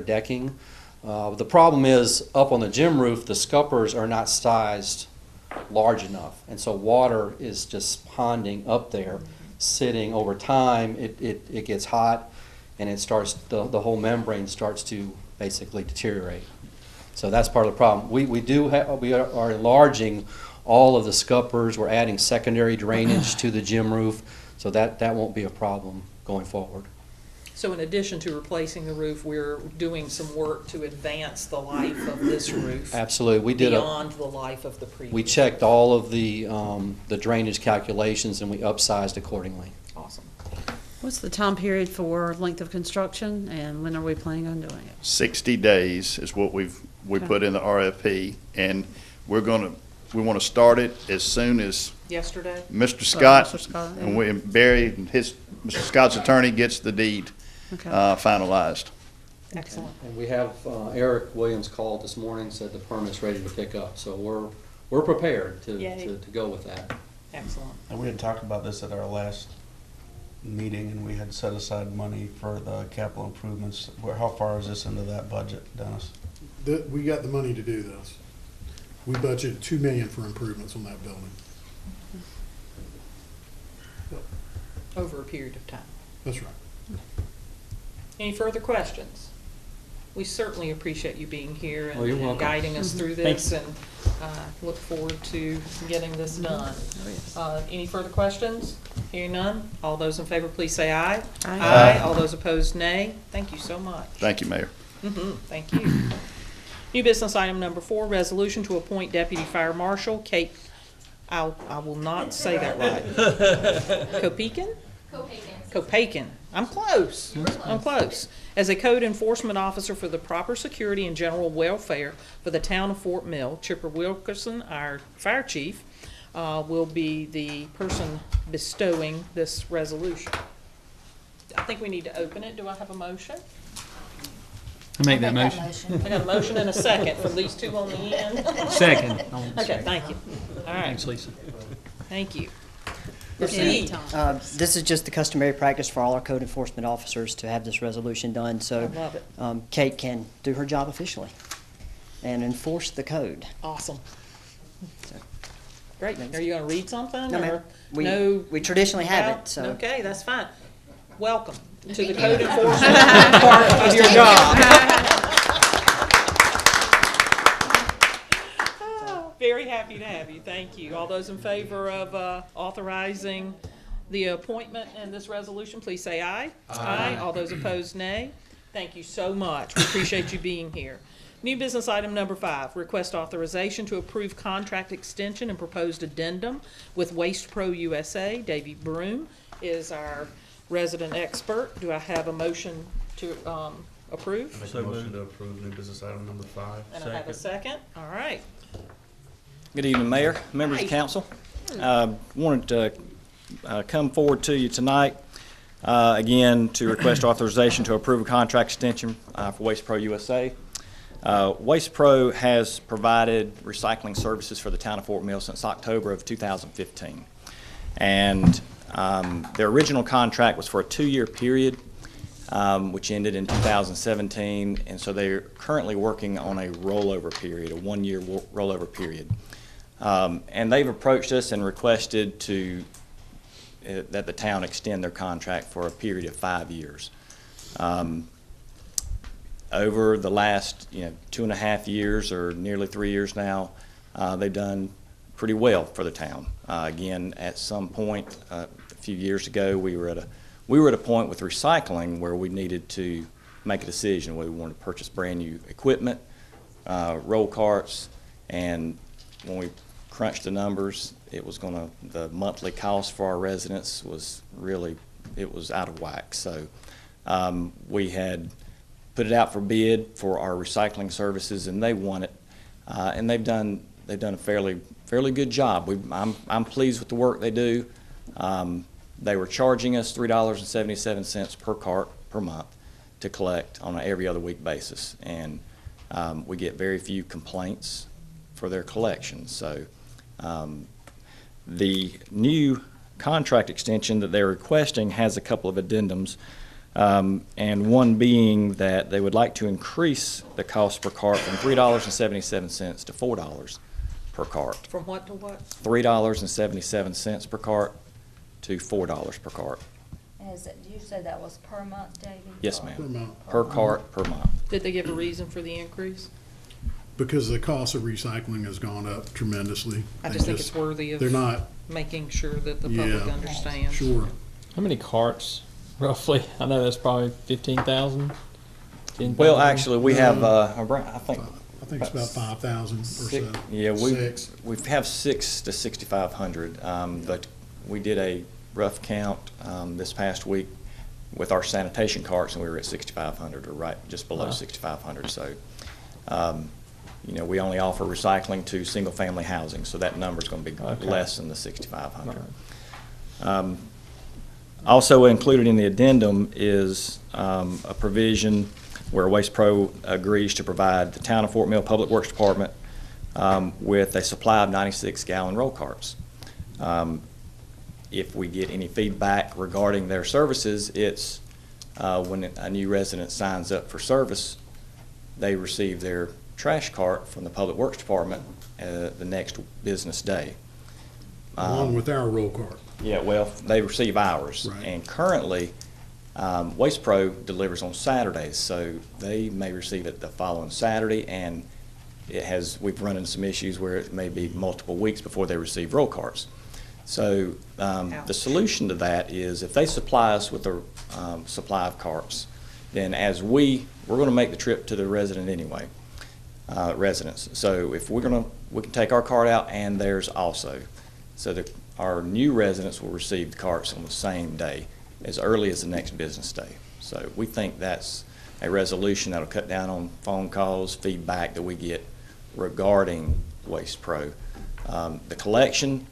decking. The problem is, up on the gym roof, the scuppers are not sized large enough, and so water is just ponding up there, sitting. Over time, it gets hot, and it starts, the whole membrane starts to basically deteriorate. So that's part of the problem. We are enlarging all of the scuppers. We're adding secondary drainage to the gym roof, so that won't be a problem going forward. So in addition to replacing the roof, we're doing some work to advance the life of this roof. Absolutely. We did beyond the life of the previous. we checked all of the drainage calculations and we upsized accordingly. Awesome. What's the time period for length of construction, and when are we planning on doing it? 60 days is what we Okay. put in the RFP, and we want to start it as soon as Yesterday? Mr. Scott, Mr. Scott, and Barry, and Mr. Scott's attorney gets the deed Okay. finalized. Excellent. And we have, Eric Williams called this morning, said the permit's ready to pick up, so we're prepared Yay. to go with that. Excellent. And we had talked about this at our last meeting, and we had set aside money for the capital improvements. How far is this into that budget, Dennis? We got the money to do this. We budgeted $2 million for improvements on that building. Over a period of time. That's right. Any further questions? We certainly appreciate you being here and Oh, you're and welcome. guiding us through Thank this, and look forward to getting this done. Oh, yes. Any further questions? Hearing none, all those in favor, please say aye. Aye. All those opposed, nay. Thank you so much. Thank you, Mayor. Thank you. New business item number 4, resolution to appoint Deputy Fire Marshal Kate, I will not say that right. Kopekin? Kopakin. I'm close. I'm close. As a code enforcement officer for the proper security and general welfare for the town of Fort Mill, Chipper Wilkerson, our fire chief, will be the person bestowing this resolution. I think we need to open it. Do I have a motion? I make that motion. I got a motion and a second from these two on the end. Second. Okay, thank you. All right, Thanks, Lisa. thank you. Proceed. Proceed. This is just the customary practice for all our code enforcement officers to have this resolution done, so I love it. Kate can do her job officially and enforce the code. Awesome. Great. Are you gonna read something? No, ma'am. or We- no? we traditionally have No? it, so- Okay, that's fine. Welcome to the code enforcement part of your job. Very happy to have you. Thank you. All those in favor of authorizing the appointment and this resolution, please say aye. Aye. All those opposed, nay. Thank you so much. We appreciate you being here. New business item number 5, request authorization to approve contract extension and proposed addendum with Waste Pro USA. Davey Broom is our resident expert. Do I have a motion to approve? Make a motion to approve new business item number 5. And I have a second. All right. Good evening, Mayor, members Hi. of council. Wanted to come forward to you tonight, again, to request authorization to approve a contract extension for Waste Pro USA. Waste Pro has provided recycling services for the town of Fort Mill since October of 2015. And their original contract was for a 2-year period, which ended in 2017. And so they're currently working on a rollover period, a 1-year rollover period. And they've approached us and requested that the town extend their contract for a period of 5 years. Over the last 2.5 years, or nearly 3 years now, they've done pretty well for the town. Again, at some point a few years ago, we were at a point with recycling where we needed to make a decision whether we wanted to purchase brand new equipment, roll carts, and when we crunched the numbers, the monthly cost for our residents was really, it was out of whack. So we had put it out for bid for our recycling services, and they won it. And they've done a fairly good job. I'm pleased with the work they do. They were charging us $3.77 per cart per month to collect on an every other week basis, and we get very few complaints for their collection. So the new contract extension that they're requesting has a couple of addendums, and one being that they would like to increase the cost per cart from $3.77 to $4 per cart. From what to what? $3.77 per cart to $4 per cart. You said that was per month, David? Yes, Per ma'am. month. Per cart per month. Did they give a reason for the increase? Because the cost of recycling has gone up tremendously. I They just think it's worthy of They're not, making sure that the public Yeah. understands. sure. How many carts roughly? I know that's probably 15,000. Well, actually, we have, I think. I think it's about 5,000 or so. Yeah, Six. we have 6 to 6,500. But we did a rough count this past week with our sanitation carts, and we were at 6,500, or right just below 6,500. So, you know, we only offer recycling to single-family housing, so that number's going to be less than the 6,500. Also included in the addendum is a provision where Waste Pro agrees to provide the Town of Fort Mill Public Works Department with a supply of 96-gallon roll carts. If we get any feedback regarding their services, it's when a new resident signs up for service, they receive their trash cart from the Public Works Department the next business day. Along with our roll cart. Yeah, well, they receive ours. Right. And currently, Waste Pro delivers on Saturdays, so they may receive it the following Saturday, and we've run into some issues where it may be multiple weeks before they receive roll carts. So the solution to that is if they supply us with a supply of carts, then we're going to make the trip to the resident anyway, residents. So if we can take our cart out and theirs also. So our new residents will receive the carts on the same day, as early as the next business day. So we think that's a resolution that'll cut down on phone calls, feedback that we get regarding Waste Pro. The collection,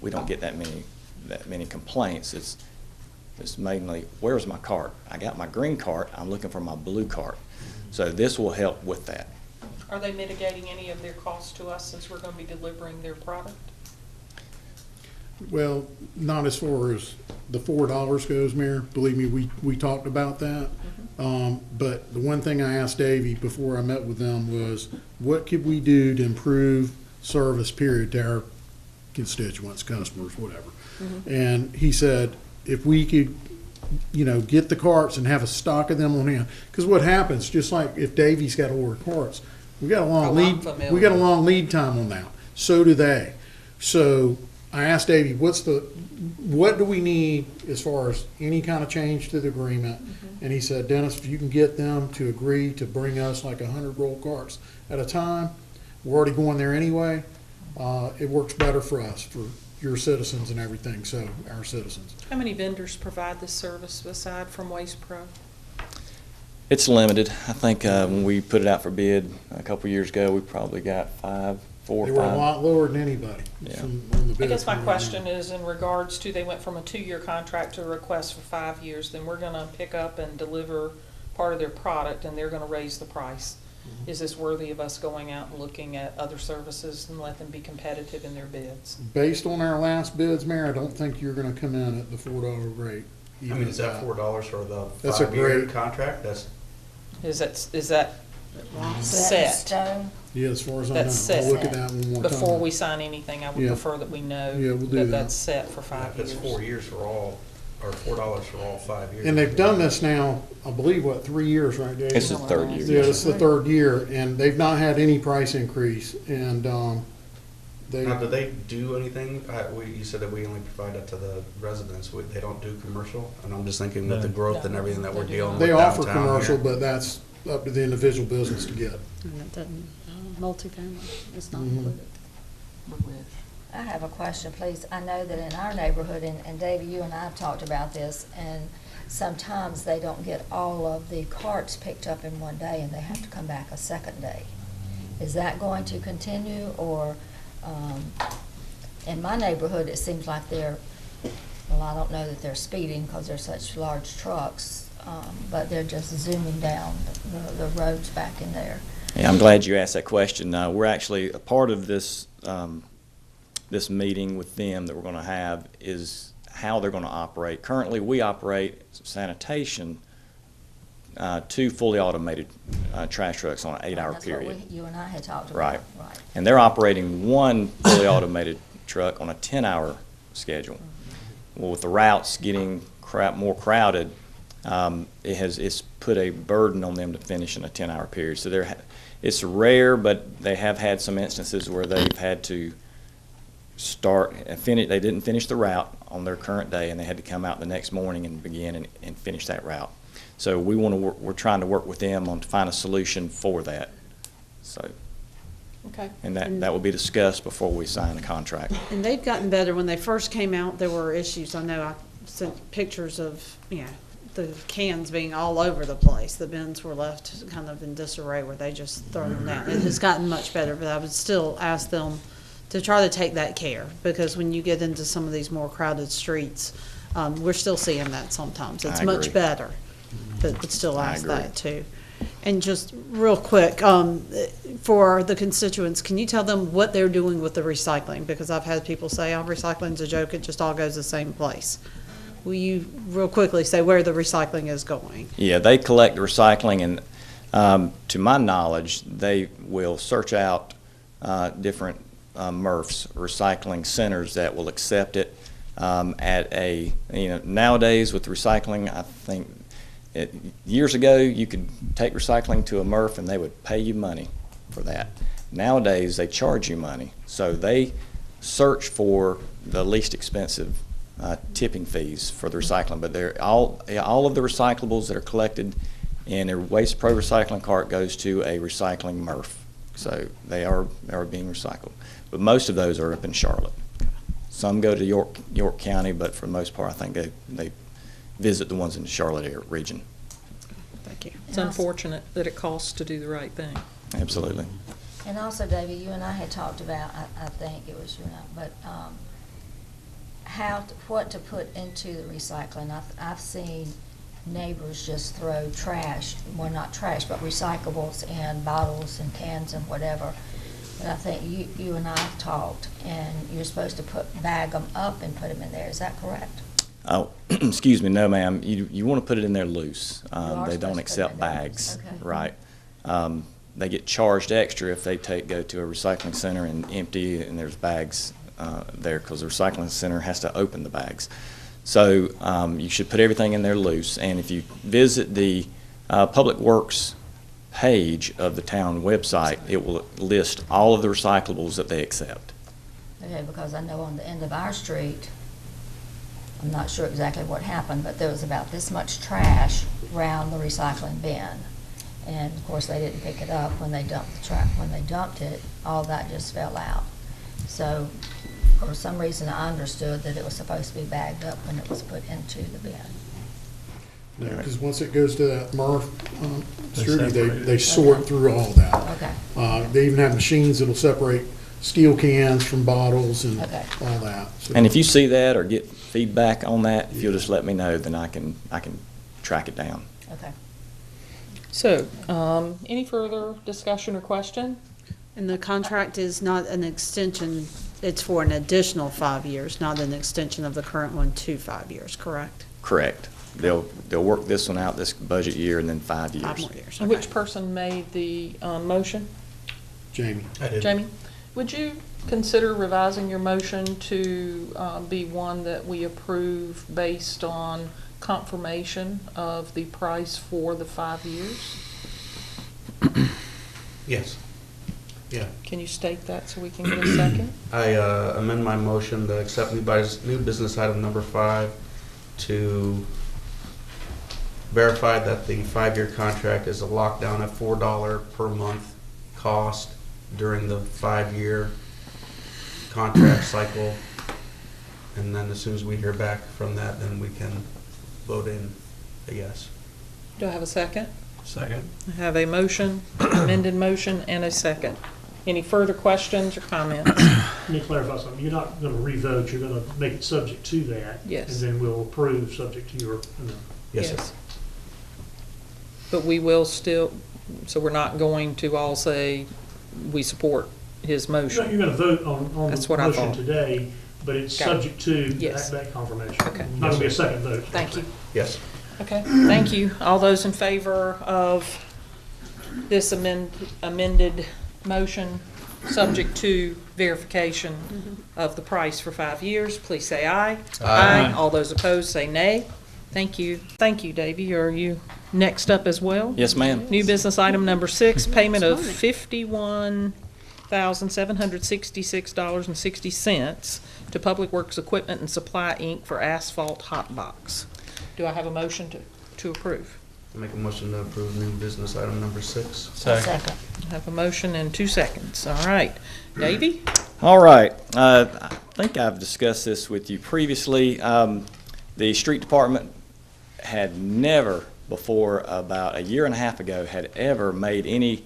we don't get that many complaints. It's mainly, where's my cart? I got my green cart, I'm looking for my blue cart. So this will help with that. Are they mitigating any of their costs to us since we're going to be delivering their product? Well, not as far as the $4 goes, Mayor. Believe me, we talked about that. But the one thing I asked Davey before I met with them was, what could we do to improve service, period, to our constituents, customers, whatever. And he said, if we could, get the carts and have a stock of them on hand. Because what happens, just like if Davey's got to order carts, we got a long lead time on that. So do they. So I asked Davey, what do we need as far as any kind of change to the agreement? And he said, Dennis, if you can get them to agree to bring us like 100 roll carts at a time, we're already going there anyway. It works better for us, for your citizens and everything, so our citizens. How many vendors provide this service aside from Waste Pro? It's limited. I think when we put it out for bid a couple years ago, we probably got 4 or 5. They were a lot lower than anybody. Yeah. On the I bid guess my right question now. is in regards to, they went from a 2-year contract to a request for 5 years, then we're gonna pick up and deliver part of their product and they're gonna raise the price. Is this worthy of us going out and looking at other services and let them be competitive in their bids? Based on our last bids, Mayor, I don't think you're gonna come in at the $4 rate. I mean, is that $4 for the That's a 5-year great- contract? Is that Set in set? stone? Yeah, as far as I know. That's set. I'll look at that one more time. Before we sign anything, I would Yeah. prefer that we know Yeah, we'll do that that. that's set for 5 If it's years. 4 years for all, or $4 for all 5 years. And they've done this now, I believe, 3 years, right, Dave? This is the third year. Yeah, this is the third year, and they've not had any price increase, and, they, Now, do they do anything? You said that we only provide that to the residents. They don't do commercial? And I'm just thinking with the growth and everything that we're dealing with they offer downtown commercial, here. but that's up to the individual business to get. And that doesn't, multifamily is not Mhm. included. I have a question, please. I know that in our neighborhood, and Davey, you and I have talked about this, and sometimes they don't get all of the carts picked up in one day and they have to come back a second day. Is that going to continue, or, in my neighborhood, it seems like I don't know that they're speeding because they're such large trucks, but they're just zooming down the roads back in there. Yeah, I'm glad you asked that question. We're actually, a part of this, this meeting with them that we're going to have is how they're going to operate. Currently, we operate sanitation, 2 fully automated trash trucks on an 8-hour period. That's what you and I had talked about. Right. And they're operating 1 fully automated truck on a 10-hour schedule. Well, with the routes getting more crowded, it's put a burden on them to finish in a 10-hour period. So it's rare, but they have had some instances where they've had to they didn't finish the route on their current day, and they had to come out the next morning and begin and finish that route. So we're trying to work with them to find a solution for that. So, Okay. and that will be discussed before we sign a contract. And they've gotten better. When they first came out, there were issues. I know I sent pictures of, the cans being all over the place. The bins were left kind of in disarray where they just throw them down. It has gotten much better, but I would still ask them to try to take that care, because when you get into some of these more crowded streets, we're still seeing that sometimes. It's I much agree. better, but still I ask agree. that too. And just real quick, for the constituents, can you tell them what they're doing with the recycling? Because I've had people say, oh, recycling's a joke, it just all goes the same place. Will you real quickly say where the recycling is going? Yeah, they collect the recycling, and to my knowledge, they will search out different MRFs, recycling centers that will accept it at a, nowadays with recycling, I think years ago you could take recycling to a MRF and they would pay you money for that. Nowadays they charge you money, so they search for the least expensive tipping fees for the recycling, but they're all of the recyclables that are collected in a Waste Pro recycling cart goes to a recycling MRF. So they are being recycled. But most of those are up in Charlotte. Some go to York County, but for the most part, I think they visit the ones in the Charlotte area region. Thank you. It's unfortunate that it costs to do the right thing. Absolutely. And also, David, you and I had talked about, I think it was you and I, but what to put into the recycling. I've seen neighbors just throw trash, well, not trash, but recyclables and bottles and cans and whatever. But I think you and I have talked, and you're supposed to bag them up and put them in there. Is that correct? Oh, excuse me, no, ma'am. You want to put it in there loose. They don't supposed to put it accept in there. bags, Okay. right? They get charged extra if they go to a recycling center and empty, and there's bags there, because the recycling center has to open the bags. So you should put everything in there loose. And if you visit the Public Works page of the town website, it will list all of the recyclables that they accept. Okay, because I know on the end of our street, I'm not sure exactly what happened, but there was about this much trash around the recycling bin. And of course, they didn't pick it up when they dumped the trash. When they dumped it, all that just fell out. So for some reason, I understood that it was supposed to be bagged up when it was put into the bin. No, because once it goes to that MRF, Trudy, separate they sort through all that. Okay. They even have machines that'll separate steel cans from bottles and Okay. all that. So- And if you see that or get feedback on that, if you'll just let me know, then I can track it down. Okay. So, any further discussion or question? And the contract is not an extension, it's for an additional 5 years, not an extension of the current one to 5 years, correct? Correct. They'll work this one out this budget year and then 5 years. 5 more years. And Okay. which person made the motion? Jamie. Jamie, would you consider revising your motion to be one that we approve based on confirmation of the price for the 5 years? Yes. Yeah. Can you state that so we can get a second? I amend my motion to accept new business item number 5 to verify that the 5-year contract is a lockdown at $4 per month cost during the 5-year contract cycle. And then as soon as we hear back from that, then we can vote in a yes. Do I have a second? Second. I have a motion, amended motion, and a second. Any further questions or comments? Let me clarify something. You're not going to revote, you're going to make it subject to that. Yes. And then we'll approve subject to your, Yes, sir. But we will still, so we're not going to all say we support his You're motion. going to vote on That's the what I motion thought. today, but it's Got it. subject to Yes. that confirmation. Okay. Not going to be a second vote. Thank you. Yes. Okay, thank you. All those in favor of this amended motion, subject to verification of the price for 5 years, please say aye. Aye. All those opposed, say nay. Thank you. Thank you, Davey. Are you next up as well? Yes, ma'am. New business item number 6, payment of $51 $1,766.60 to Public Works Equipment and Supply, Inc. for asphalt hot box. Do I have a motion to approve? Make a motion to approve new business item number 6. Second. I have a motion in 2 seconds. All right. Davy? All right. I think I've discussed this with you previously. The street department had never before, about a year and a half ago, had ever made any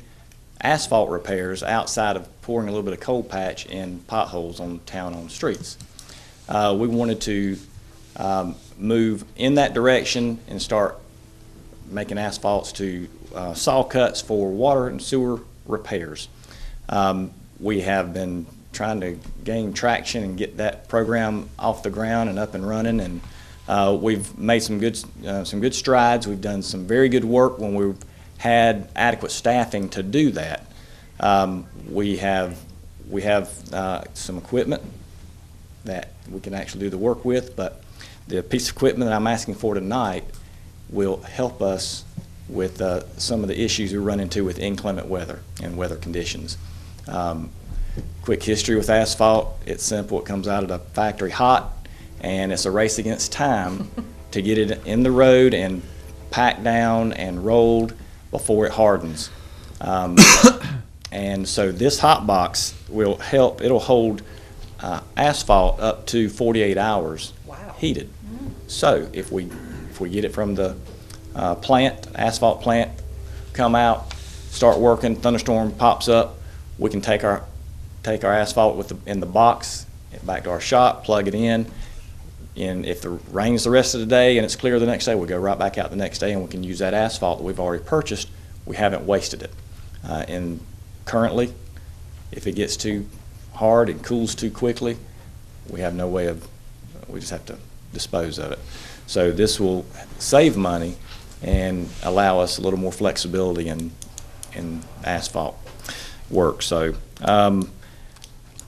asphalt repairs outside of pouring a little bit of cold patch in potholes on town-owned streets. We wanted to move in that direction and start making asphalts to saw cuts for water and sewer repairs. We have been trying to gain traction and get that program off the ground and up and running, and we've made some good strides. We've done some very good work when we've had adequate staffing to do that. We have some equipment that we can actually do the work with, but the piece of equipment that I'm asking for tonight will help us with some of the issues we run into with inclement weather and weather conditions. Quick history with asphalt, it's simple. It comes out of the factory hot, and it's a race against time to get it in the road and packed down and rolled before it hardens. And so this hot box will help. It'll hold asphalt up to 48 hours heated. So if we get it from the asphalt plant, come out, start working, thunderstorm pops up, we can take our asphalt in the box back to our shop, plug it in, and if it rains the rest of the day and it's clear the next day, we go right back out the next day and we can use that asphalt that we've already purchased. We haven't wasted it. And currently, if it gets too hard and cools too quickly, we have no way of, we just have to dispose of it. So this will save money and allow us a little more flexibility in asphalt work. So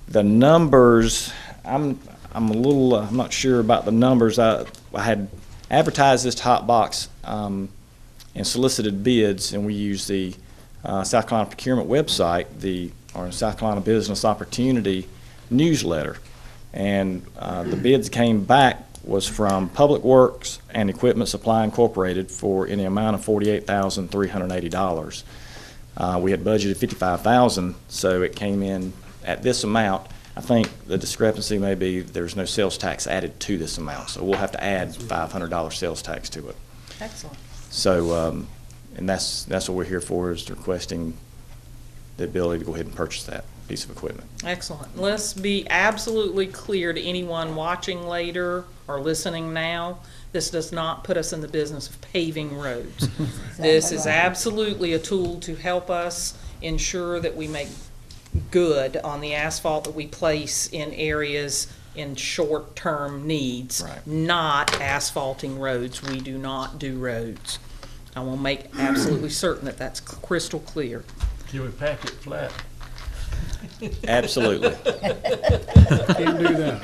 the numbers, I'm not sure about the numbers. I had advertised this hot box and solicited bids, and we used the South Carolina Procurement website, or South Carolina Business Opportunity newsletter, and the bids came back was from Public Works and Equipment Supply Incorporated in the amount of $48,380. We had budgeted $55,000, so it came in at this amount. I think the discrepancy may be there's no sales tax added to this amount, so we'll have to add $500 sales tax to it. Excellent. So, and that's what we're here for, is requesting the ability to go ahead and purchase that piece of equipment. Excellent. Let's be absolutely clear to anyone watching later or listening now, this does not put us in the business of paving roads. This is absolutely a tool to help us ensure that we make good on the asphalt that we place in areas in short-term needs, not asphalting roads. We do not do roads. I will make absolutely certain that that's crystal clear. Can we pack it flat? Absolutely. Can't do that.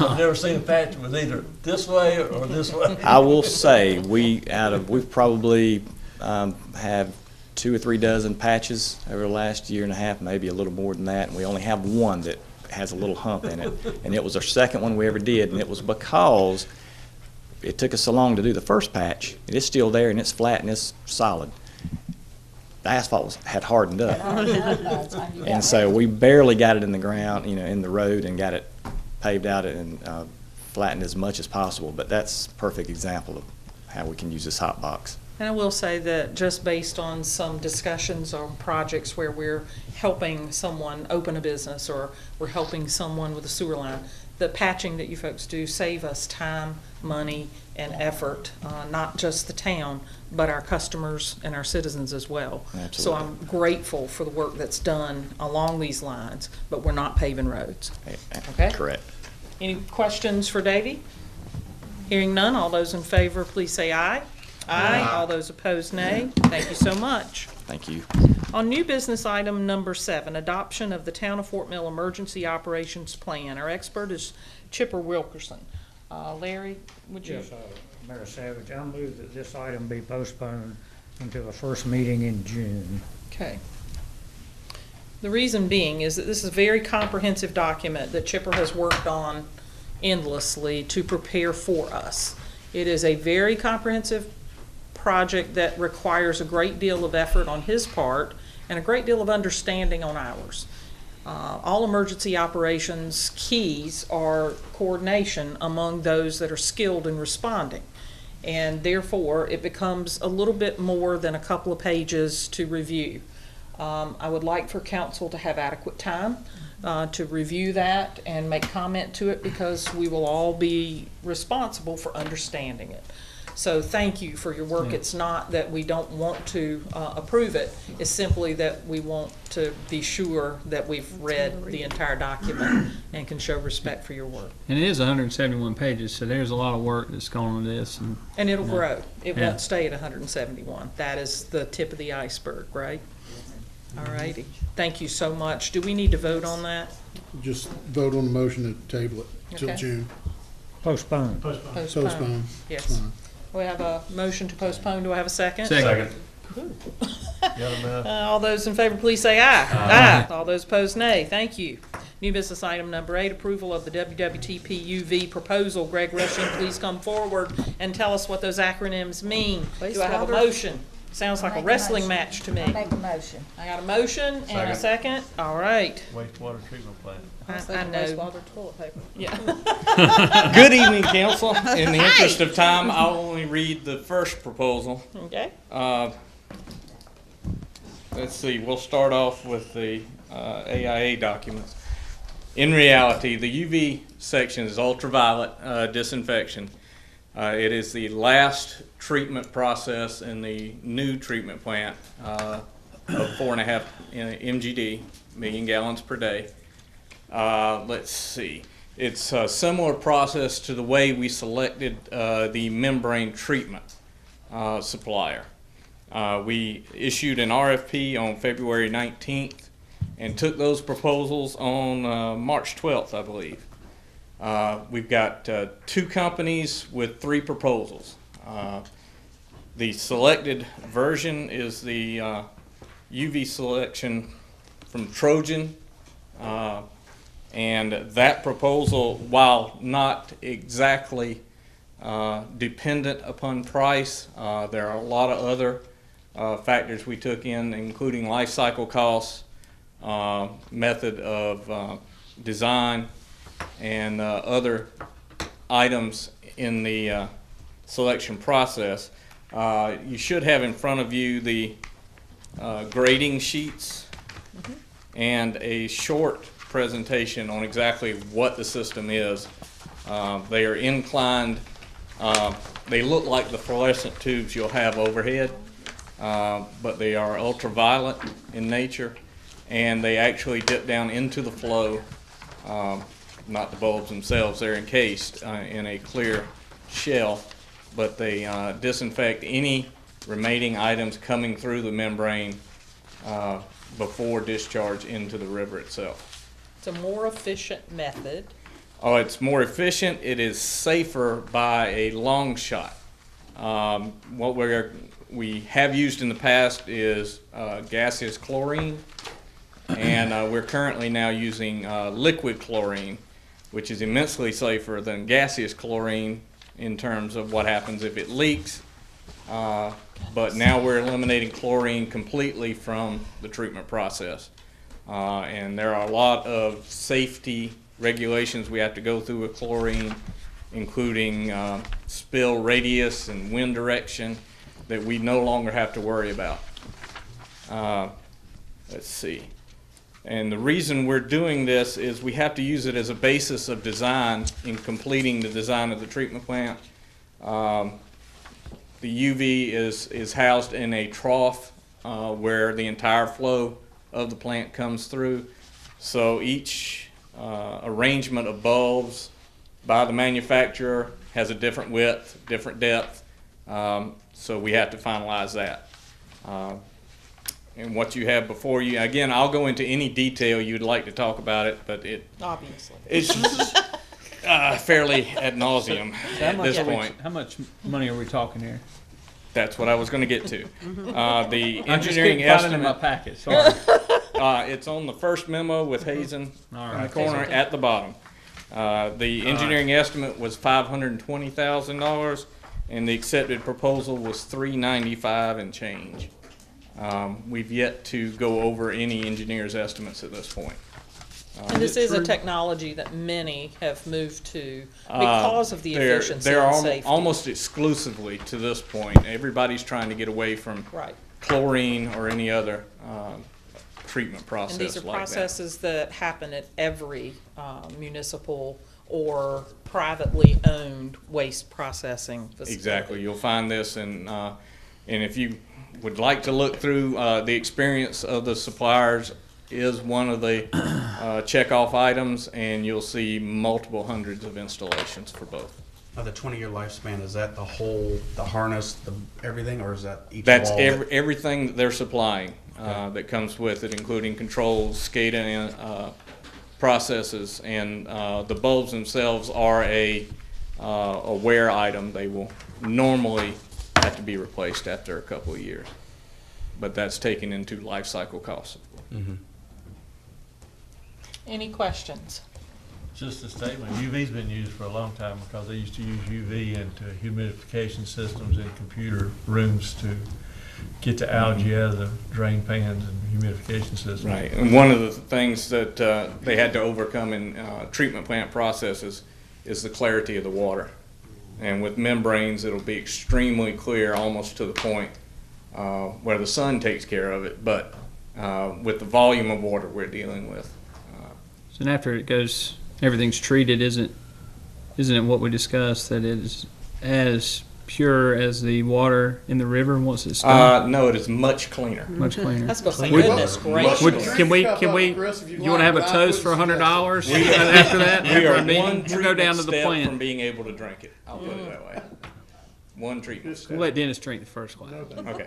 I've never seen a patch with either this way or this way. I will say we've probably have 2 or 3 dozen patches over the last year and a half, maybe a little more than that, and we only have one that has a little hump in it, and it was our second one we ever did, and it was because it took us so long to do the first patch. It is still there, and it's flat, and it's solid. The asphalt had hardened up, and so we barely got it in the ground, in the road, and got it paved out and flattened as much as possible. But that's a perfect example of how we can use this hot box. And I will say that just based on some discussions on projects where we're helping someone open a business or we're helping someone with a sewer line, the patching that you folks do save us time, money, and effort, not just the town, but our customers and our citizens as well. Absolutely. So I'm grateful for the work that's done along these lines, but we're not paving roads. Okay? Correct. Any questions for Davey? Hearing none, all those in favor, please say aye. Aye. All those opposed, nay. Thank you so much. Thank you. On new business item number 7, adoption of the Town of Fort Mill Emergency Operations Plan. Our expert is Chipper Wilkerson. Larry, would you? Yes, Mayor Savage, I move that this item be postponed until the first meeting in June. Okay. The reason being is that this is a very comprehensive document that Chipper has worked on endlessly to prepare for us. It is a very comprehensive project that requires a great deal of effort on his part and a great deal of understanding on ours. All emergency operations keys are coordination among those that are skilled in responding. And therefore, it becomes a little bit more than a couple of pages to review. I would like for council to have adequate time to review that and make comment to it, because we will all be responsible for understanding it. So thank you for your work. Yeah. It's not that we don't want to approve it. It's simply that we want to be sure that we've read the entire document and can show respect for your work. And it is 171 pages, so there's a lot of work that's gone on this. And it'll Yeah. grow. It Yeah. won't stay at 171. That is the tip of the iceberg, right? All righty. Thank you so much. Do we need to vote on that? Just vote on the motion to table it till Okay. June. Postpone. Postpone. Yes. Fine. We have a motion to postpone. Do I have a second? Second. All those in favor, please say aye. Aye. All those opposed, nay. Thank you. New business item number 8, approval of the WWTP-UV proposal. Greg Rushing, please come forward and tell us what those acronyms mean. Do I have a motion? Sounds like a wrestling match to me. I make a motion. I got a motion and a second. All right. Wastewater treatment plant. I know. Toilet paper. Yeah. Good evening, council. In the interest of time, I'll only read the first proposal. Okay. Let's see, we'll start off with the AIA documents. In reality, the UV section is ultraviolet disinfection. It is the last treatment process in the new treatment plant of 4.5 MGD, million gallons per day. Let's see. It's a similar process to the way we selected the membrane treatment supplier. We issued an RFP on February 19th and took those proposals on March 12th, I believe. We've got 2 companies with 3 proposals. The selected version is the UV selection from Trojan. And that proposal, while not exactly dependent upon price, there are a lot of other factors we took in, including life cycle costs, method of design, and other items in the selection process. You should have in front of you the grading sheets and a short presentation on exactly what the system is. They are inclined, they look like the fluorescent tubes you'll have overhead, but they are ultraviolet in nature, and they actually dip down into the flow, not the bulbs themselves. They're encased in a clear shell, but they disinfect any remaining items coming through the membrane before discharge into the river itself. It's a more efficient method. Oh, it's more efficient. It is safer by a long shot. What we have used in the past is gaseous chlorine, and we're currently now using liquid chlorine, which is immensely safer than gaseous chlorine in terms of what happens if it leaks. But now we're eliminating chlorine completely from the treatment process. And there are a lot of safety regulations we have to go through with chlorine, including spill radius and wind direction, that we no longer have to worry about. Let's see. And the reason we're doing this is we have to use it as a basis of design in completing the design of the treatment plant. The UV is housed in a trough where the entire flow of the plant comes through. So each arrangement of bulbs by the manufacturer has a different width, different depth. So we have to finalize that. And what you have before you, again, I'll go into any detail you'd like to talk about it, but Obviously. it's fairly ad nauseum at this point. How much money are we talking here? That's what I was going to get to. The I just engineering keep finding estimate. in my packet. Sorry. It's on the first memo with Hazen in the right. corner at the bottom. The engineering estimate was $520,000, and the accepted proposal was $395 and change. We've yet to go over any engineer's estimates at this point. And this is a technology that many have moved to because of the efficiency they're and safety. almost exclusively to this point. Everybody's trying to get away from Right. chlorine or any other treatment process And these are like that. processes that happen at every municipal or privately owned waste processing facility. Exactly. You'll find this, and if you would like to look through the experience of the suppliers, is one of the check-off items, and you'll see multiple hundreds of installations for both. Now, the 20-year lifespan, is that the whole, the harness, everything, or is that each That's wall? everything that they're supplying that comes with it, including controls, SCADA processes, and the bulbs themselves are a wear item. They will normally have to be replaced after a couple of years, but that's taken into life cycle costs. Mm-hmm. Any questions? Just a statement, UV's been used for a long time because they used to use UV into humidification systems in computer rooms to get the algae out of the drain pans and humidification systems. Right, and one of the things that they had to overcome in treatment plant processes is the clarity of the water. And with membranes, it'll be extremely clear, almost to the point where the sun takes care of it, but with the volume of water we're dealing with. So after it goes, everything's treated, isn't it what we discussed, that it is as pure as the water in the river once it's done? No, it is much cleaner. Much cleaner. That's gonna say, Would- goodness gracious. Can we, you want to have a toast for $100 after that? We After are our meeting? one We'll go treatment down to the step plant. from being able to drink it. I'll put it that way. One treatment step. We'll let Dennis drink the first glass. Okay.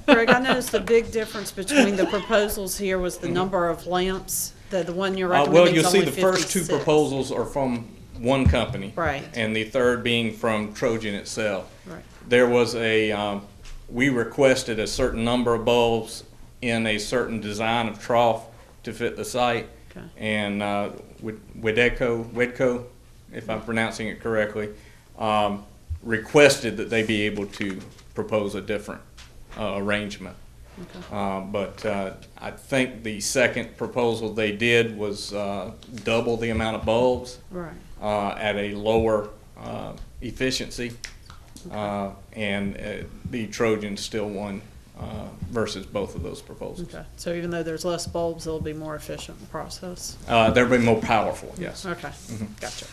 Greg, I noticed the big difference between the proposals here was the number of lamps. The one you're Well, recommending you'll is see only the first two 56. proposals are from one company. Right. And the third being from Trojan itself. Right. There was we requested a certain number of bulbs in a certain design of trough to fit the site. Okay. And Wedco, if I'm pronouncing it correctly, requested that they be able to propose a different arrangement. Okay. But I think the second proposal they did was double the amount of bulbs Right. at a lower efficiency. And the Trojan still won versus both of those proposals. Okay. So even though there's less bulbs, it'll be more efficient in the process. They'll be more powerful, yes. Okay. Mhm. Gotcha.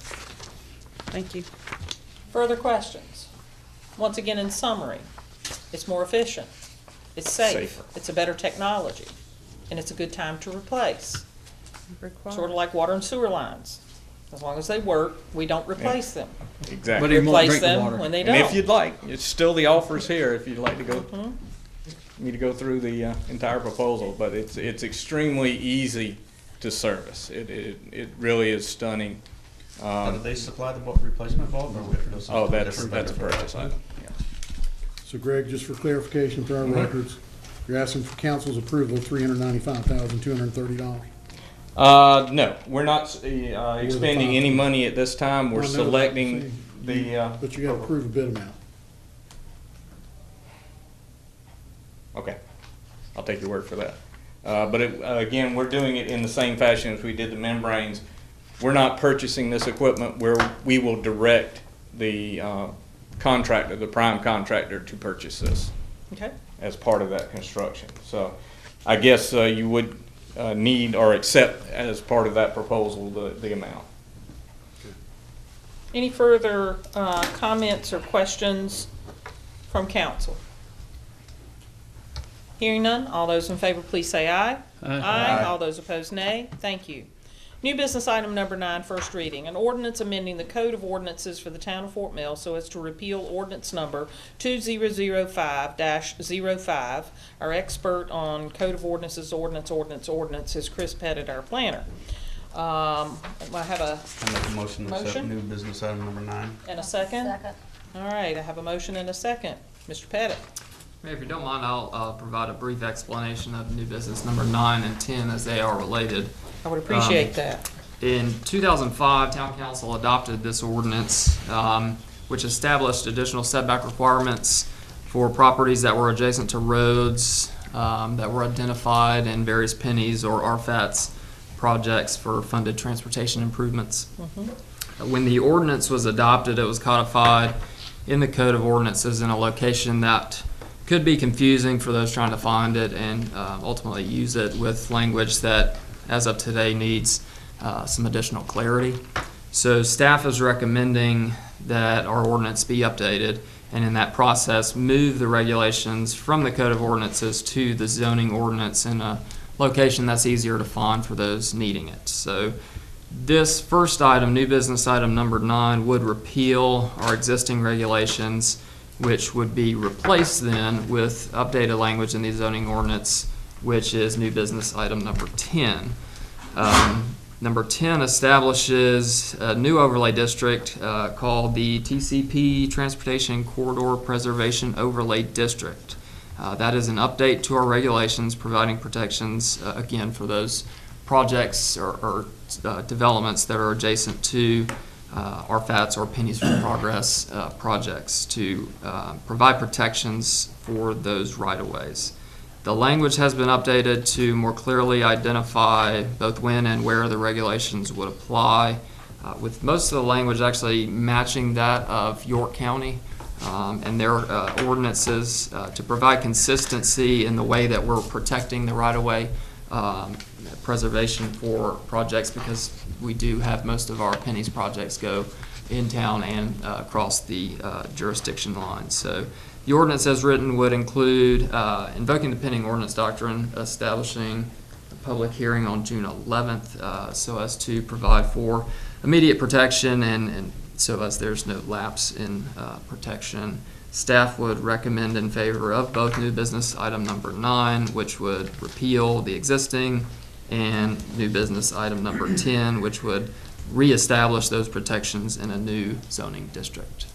Thank you. Further questions? Once again, in summary, it's more efficient, it's safe, Safer. it's a better technology, and it's a good time to replace. Required. Sort of like water and sewer lines. As long as they work, we don't replace them. Exactly. But it won't Replace drink the them water. when they And don't. if you'd like, it's still the offers here if you'd like to go, me to go through the entire proposal, but it's extremely easy to service. It really is stunning. Now, do they supply the replacement bulb, or we have to do something Oh, that's different? a purchase item, yeah. So Greg, just for clarification for our records, you're asking for council's approval of $395,230. No, we're not expending any money at this time. We're I know that. selecting See, the. But you gotta approve a bid amount. Okay, I'll take your word for that. But again, we're doing it in the same fashion as we did the membranes. We're not purchasing this equipment where we will direct the contractor, the prime contractor, to purchase this Okay. as part of that construction. So I guess you would need or accept as part of that proposal the amount. Any further comments or questions from council? Hearing none, all those in favor, please say aye. Aye. All those opposed, nay. Thank you. New business item number 9, first reading. An ordinance amending the Code of Ordinances for the Town of Fort Mill so as to repeal ordinance number 2005-05. Our expert on Code of Ordinances, ordinance is Chris Pettit, our planner. I have a I make a motion to accept Motion? new business item number 9. and a second. Second. All right, I have a motion and a second. Mr. Pettit. Mayor, if you don't mind, I'll provide a brief explanation of new business number 9 and 10 as they are related. I would appreciate that. In 2005, Town Council adopted this ordinance, which established additional setback requirements for properties that were adjacent to roads that were identified in various pennies or RFATs projects for funded transportation improvements. When the ordinance was adopted, it was codified in the Code of Ordinances in a location that could be confusing for those trying to find it and ultimately use it with language that, as of today, needs some additional clarity. So staff is recommending that our ordinance be updated, and in that process, move the regulations from the Code of Ordinances to the zoning ordinance in a location that's easier to find for those needing it. So this first item, new business item number 9, would repeal our existing regulations, which would be replaced then with updated language in the zoning ordinance, which is new business item number 10. Number 10 establishes a new overlay district called the TCP Transportation Corridor Preservation Overlay District. That is an update to our regulations providing protections, again, for those projects or developments that are adjacent to RFATs or pennies for progress projects to provide protections for those right-of-ways. The language has been updated to more clearly identify both when and where the regulations would apply, with most of the language actually matching that of York County and their ordinances to provide consistency in the way that we're protecting the right-of-way preservation for projects, because we do have most of our pennies projects go in town and across the jurisdiction line. So the ordinance as written would include invoking the pending ordinance doctrine, establishing a public hearing on June 11th so as to provide for immediate protection and so as there's no lapse in protection. Staff would recommend in favor of both new business item number 9, which would repeal the existing, and new business item number 10, which would reestablish those protections in a new zoning district.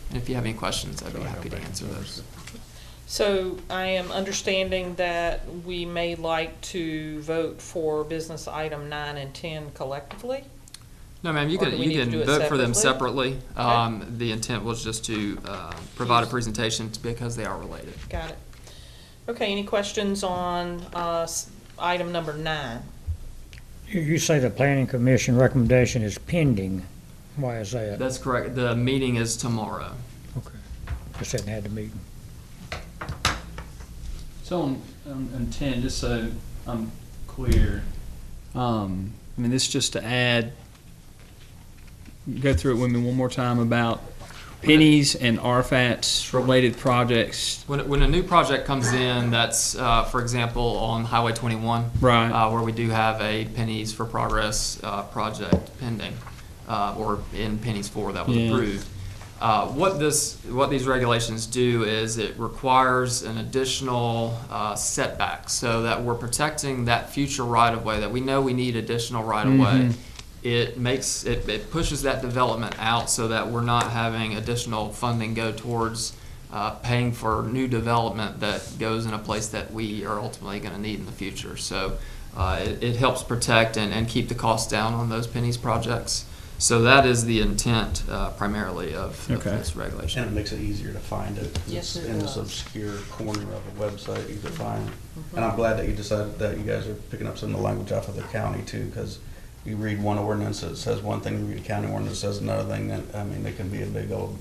And if you have any questions, I'd be happy to answer those. So I am understanding that we may like to vote for business item 9 and 10 collectively? No, ma'am, you Or can do we need to do it vote for them separately? separately. The intent was just to provide a presentation because they are related. Got it. Okay, any questions on item number 9? You say the planning commission recommendation is pending. Why is that? That's correct. The meeting is tomorrow. Okay. Just hadn't had the meeting. So on 10, just so I'm clear, I mean, this is just to add, go through it with me one more time about pennies and RFATs related projects. When a new project comes in, that's, for example, on Highway 21, Right. Where we do have a Pennies for Progress project pending, or in Pennies 4 that was Yeah. approved. What these regulations do is it requires an additional setback so that we're protecting that future right-of-way that we know we need additional right-of-way. It pushes that development out so that we're not having additional funding go towards paying for new development that goes in a place that we are ultimately going to need in the future. So it helps protect and keep the costs down on those pennies projects. So that is the intent primarily of this regulation. And it makes it easier to find it. 'Cause Yes, it's it in this does. obscure corner of a website you could find. And I'm glad that you decided that you guys are picking up some of the language off of the county too, because you read one ordinance that says one thing, you read a county ordinance that says another thing, and I mean, it can be a big old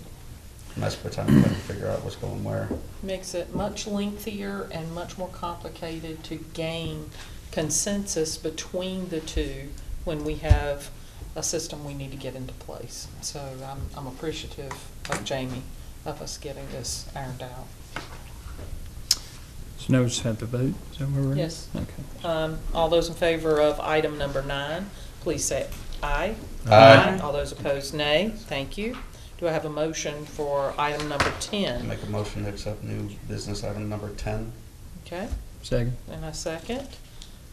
mess by the time you try to figure out what's going where. Makes it much lengthier and much more complicated to gain consensus between the two when we have a system we need to get into place. So I'm appreciative of Jamie, of us getting this ironed out. So now we just have to vote? Is that where we're at? Yes. Okay. All those in favor of item number 9, please say aye. Aye. All those opposed, nay. Thank you. Do I have a motion for item number 10? Make a motion to accept new business item number 10. Okay, Second. and a second.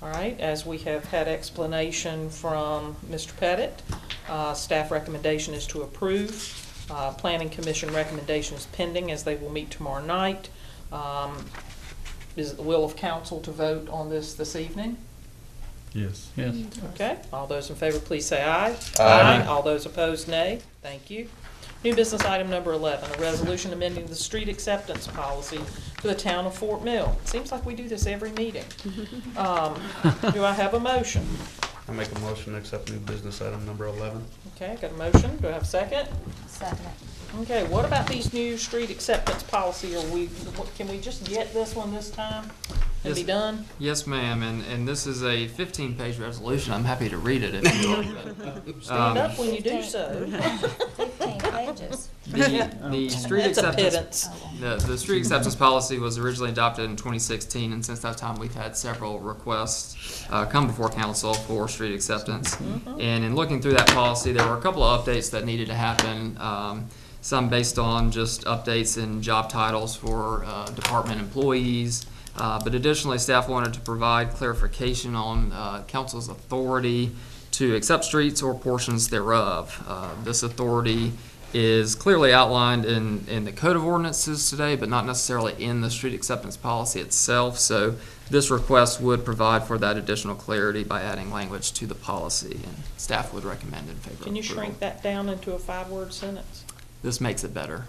All right, as we have had explanation from Mr. Pettit, staff recommendation is to approve. Planning Commission recommendation is pending as they will meet tomorrow night. Is it the will of council to vote on this evening? Yes. Yes. Okay, all those in favor, please say aye. Aye. All those opposed, nay. Thank you. New business item number 11, a resolution amending the street acceptance policy for the town of Fort Mill. Seems like we do this every meeting. Do I have a motion? I make a motion to accept new business item number 11. Okay, got a motion. Do I have a second? Second. Okay, what about these new street acceptance policy? Can we just get this one this time and be Yes. done? Yes, ma'am, and this is a 15-page resolution. I'm happy to read it if you like. Stand up when you do so. 15 pages. The street That's a acceptance, pittance. the street acceptance policy was originally adopted in 2016, and since that time, we've had several requests come before council for street acceptance. And in looking through that policy, there were a couple of updates that needed to happen. Some based on just updates in job titles for department employees. But additionally, staff wanted to provide clarification on council's authority to accept streets or portions thereof. This authority is clearly outlined in the Code of Ordinances today, but not necessarily in the street acceptance policy itself. So this request would provide for that additional clarity by adding language to the policy, and staff would recommend in favor of Can you approval. shrink that down into a 5-word sentence? This makes it better.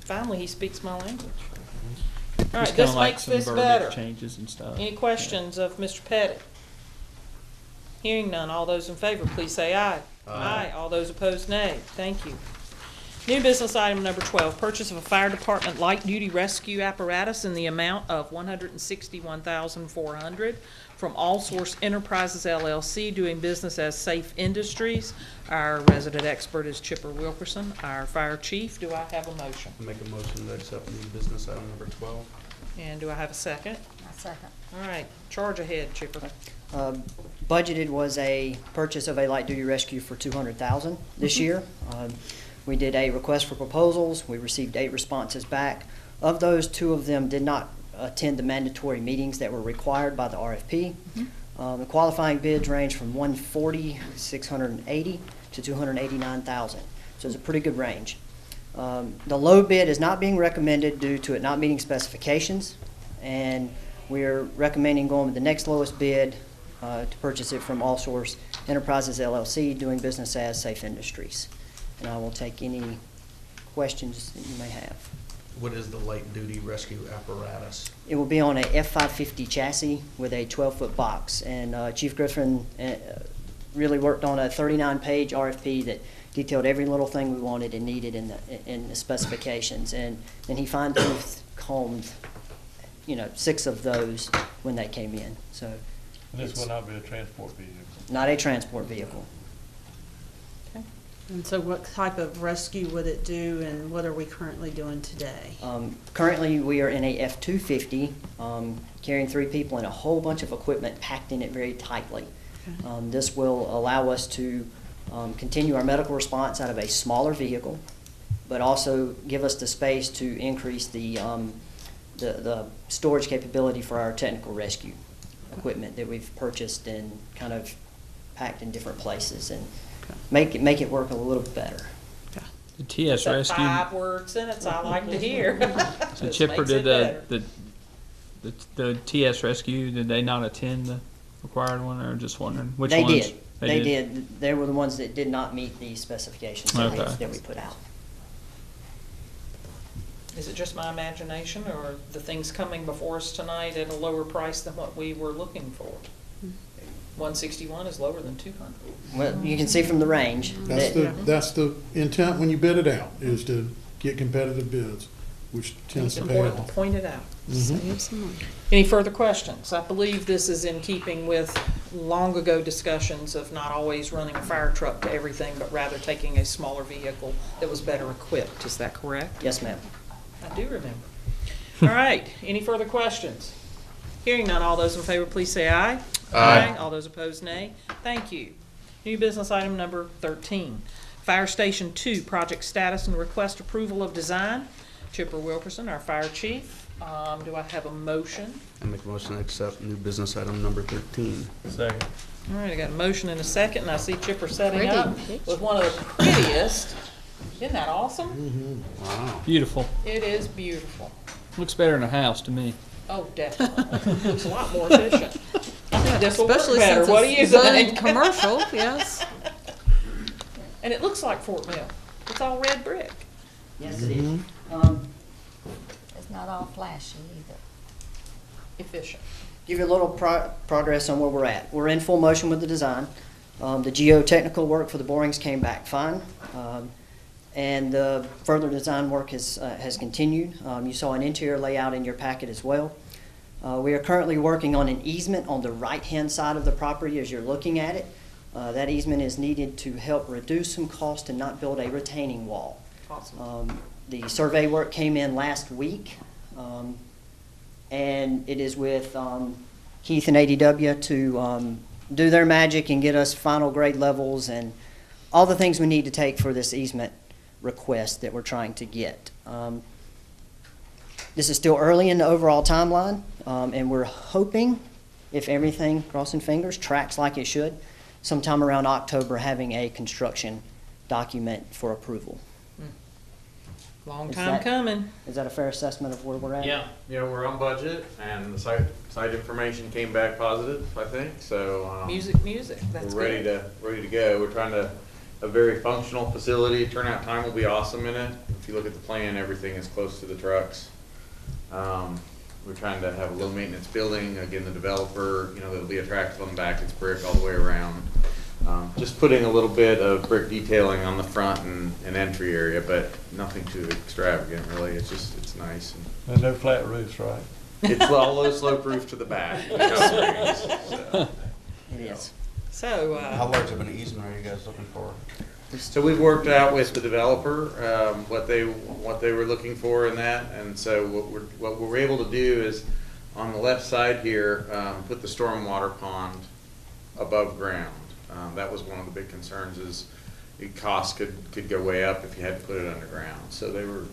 Finally, he speaks my language. All Just right, kinda this like makes some this verbiage better. changes and stuff. Any questions of Mr. Pettit? Hearing none, all those in favor, please say aye. Aye. All those opposed, nay. Thank you. New business item number 12, purchase of a fire department light-duty rescue apparatus in the amount of $161,400 from All Source Enterprises LLC, doing business as Safe Industries. Our resident expert is Chipper Wilkerson, our fire chief. Do I have a motion? I make a motion to accept new business item number 12. And do I have a second? A second. All right, charge ahead, Chipper. Budgeted was a purchase of a light-duty rescue for $200,000 this year. We did a request for proposals. We received 8 responses back. Of those, 2 of them did not attend the mandatory meetings that were required by the RFP. The qualifying bids range from $140,680 to $289,000. So it's a pretty good range. The low bid is not being recommended due to it not meeting specifications, and we're recommending going with the next lowest bid to purchase it from All Source Enterprises LLC, doing business as Safe Industries. And I will take any questions that you may have. What is the light duty rescue apparatus? It will be on a F550 chassis with a 12-foot box. And Chief Griffin really worked on a 39-page RFP that detailed every little thing we wanted and needed in the specifications. And he fine-toothed combed, 6 of those when they came in. So This will not be a transport vehicle. not a transport vehicle. And so what type of rescue would it do, and what are we currently doing today? Currently, we are in a F-250, carrying 3 people and a whole bunch of equipment packed in it very tightly. This will allow us to continue our medical response out of a smaller vehicle, but also give us the space to increase the storage capability for our technical rescue equipment that we've purchased and kind of packed in different places, and make it work a little better. The TS That Rescue, 5-word sentence I like to hear. so Just Chipper, makes it did better. the TS Rescue, did they not attend the required one, or just wondering which They ones? did. They did. They were the ones that did not meet the specifications that Okay. we put out. Is it just my imagination, or are the things coming before us tonight at a lower price than what we were looking for? 161 is lower than 200. Well, you can see from the range. That's the intent when you bid it out, is to get competitive bids, which tends It's to pay important off. to point it out. Mhm. Any further questions? I believe this is in keeping with long ago discussions of not always running a fire truck to everything, but rather taking a smaller vehicle that was better equipped. Is that correct? Yes, ma'am. I do remember. All right, any further questions? Hearing none, all those in favor, please say aye. Aye. All those opposed, nay. Thank you. New business item number 13. Fire Station 2, project status and request approval of design. Chipper Wilkerson, our fire chief. Do I have a motion? I make a motion to accept new business item number 13. Second. All right, I got a motion and a second, and I see Chipper setting Pretty up picture. with one of the prettiest Isn't that awesome? Beautiful. It is beautiful. Looks better than a house to me. Oh, definitely. Looks a lot more efficient. I think this will work Especially better. since What do you it's zoned think? commercial, yes. And it looks like Fort Mill. It's all red brick. Yes, it is. It's not all flashy either. Efficient. Give you a little progress on where we're at. We're in full motion with the design. The geotechnical work for the borings came back fine. And the further design work has continued. You saw an interior layout in your packet as well. We are currently working on an easement on the right-hand side of the property as you're looking at it. That easement is needed to help reduce some cost and not build a retaining wall. Awesome. The survey work came in last week, and it is with Keith and ADW to do their magic and get us final grade levels and all the things we need to take for this easement request that we're trying to get. This is still early in the overall timeline, and we're hoping, if everything, crossing fingers, tracks like it should, sometime around October having a construction document for approval. Long Is time that- coming. Is that a fair assessment of where we're at? Yeah, we're on budget, and the site information came back positive, I think, so. Music, that's We're ready to go. We're trying to, a very functional facility, turnout time will be awesome in it. If you look at the plan, everything is close to the trucks. We're trying to have a low maintenance building, again, the developer, that'll be attractive on the back, it's brick all the way around. Just putting a little bit of brick detailing on the front and entry area, but nothing too extravagant, really. It's nice. And no flat roofs, right? It's all low slope roof to the back. It is. So, How large of an easement are you guys looking for? So we've worked out with the developer, what they were looking for in that, and so what we're able to do is, on the left side here, put the stormwater pond above ground. That was one of the big concerns, is the cost could go way up if you had to put it underground. So they were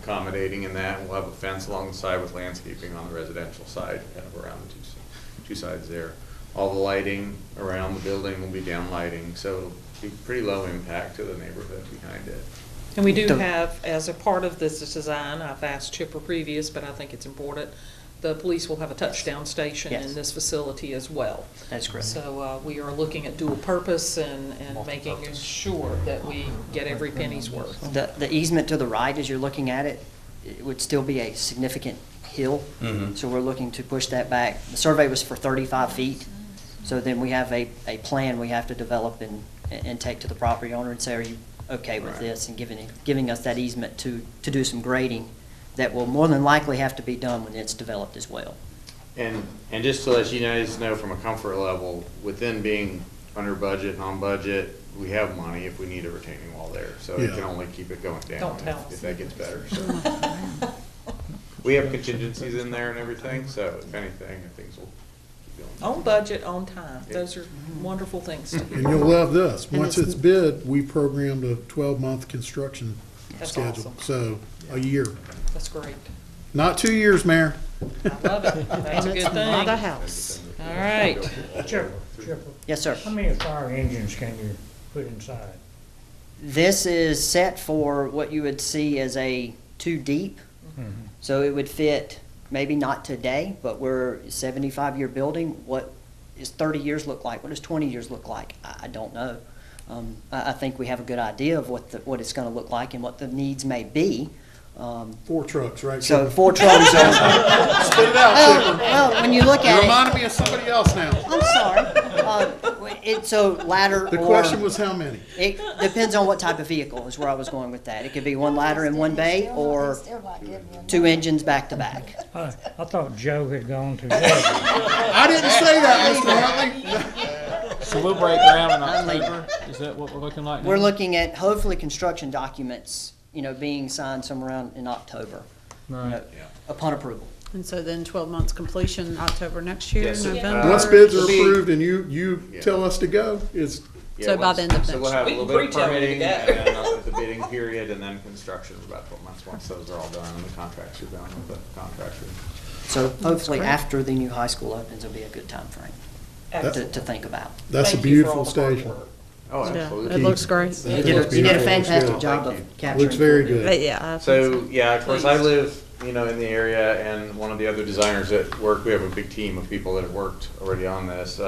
accommodating in that. We'll have a fence along the side with landscaping on the residential side, kind of around the two sides there. All the lighting around the building will be down lighting, so it'll be pretty low impact to the neighborhood behind it. and we do have, as a part of this design, I've asked Chipper previous, but I think it's important, the police will have a touchdown station Yes. in this facility as well. That's correct. So we are looking at dual purpose and making sure that we get every penny's worth. The easement to the right, as you're looking at it, it would still be a significant hill. So we're looking to push that back. The survey was for 35 feet. So then we have a plan we have to develop and take to the property owner and say, are you okay with this? And giving us that easement to do some grading that will more than likely have to be done when it's developed as well. And just to let you guys know from a comfort level, within being under budget and on budget, we have money if we need a retaining wall there. So it Yeah. can only keep it going down Don't tell us. if that gets better. So. We have contingencies in there and everything, so if anything, things will keep going. On budget, on time. Those are wonderful things to And hear. you'll love this. And Once it's bid, we programmed a 12-month construction That's schedule. awesome. So, a year. That's great. Not 2 years, Mayor. I love it. That's a good It's not a thing. house. All right. Chipper, Yes, sir. how many fire engines can you put inside? This is set for what you would see as a 2 deep. So it would fit, maybe not today, but we're a 75-year building. What does 30 years look like? What does 20 years look like? I don't know. I think we have a good idea of what it's going to look like and what the needs may be. 4 trucks, right? So Chipper? 4 trucks. Spit it out, Chipper. Well, when you look You at it. reminded me of somebody else now. I'm sorry. So ladder The or. question was how many? It depends on what type of vehicle is where I was going with that. It could be 1 ladder in 1 bay or 2 engines back to back. I thought Joe had gone to. I didn't say that, Mr. Huntley. So we'll break ground in October? Is that what we're looking like now? We're looking at hopefully construction documents, being signed somewhere around in October, Right. upon approval. And so then 12 months completion, October next year, Yes, sir. November? Once bids are It'll be- approved and you tell us to go, it's, Yeah, So by the end of So we'll have a We little can bit of pre-tell you to permitting go. and then the bidding period and then construction of about 12 months once those are all done and the contracts are done with the contractor. So hopefully great. after the new high school opens, will be a good time frame to think about. that's a Thank you for all beautiful the hard station. work. Oh, Yeah, absolutely. it looks great. You did a fantastic job of capturing. Looks very good. But yeah. So, yeah, of course, I live, in the area, and one of the other designers that work, we have a big team of people that have worked already on this,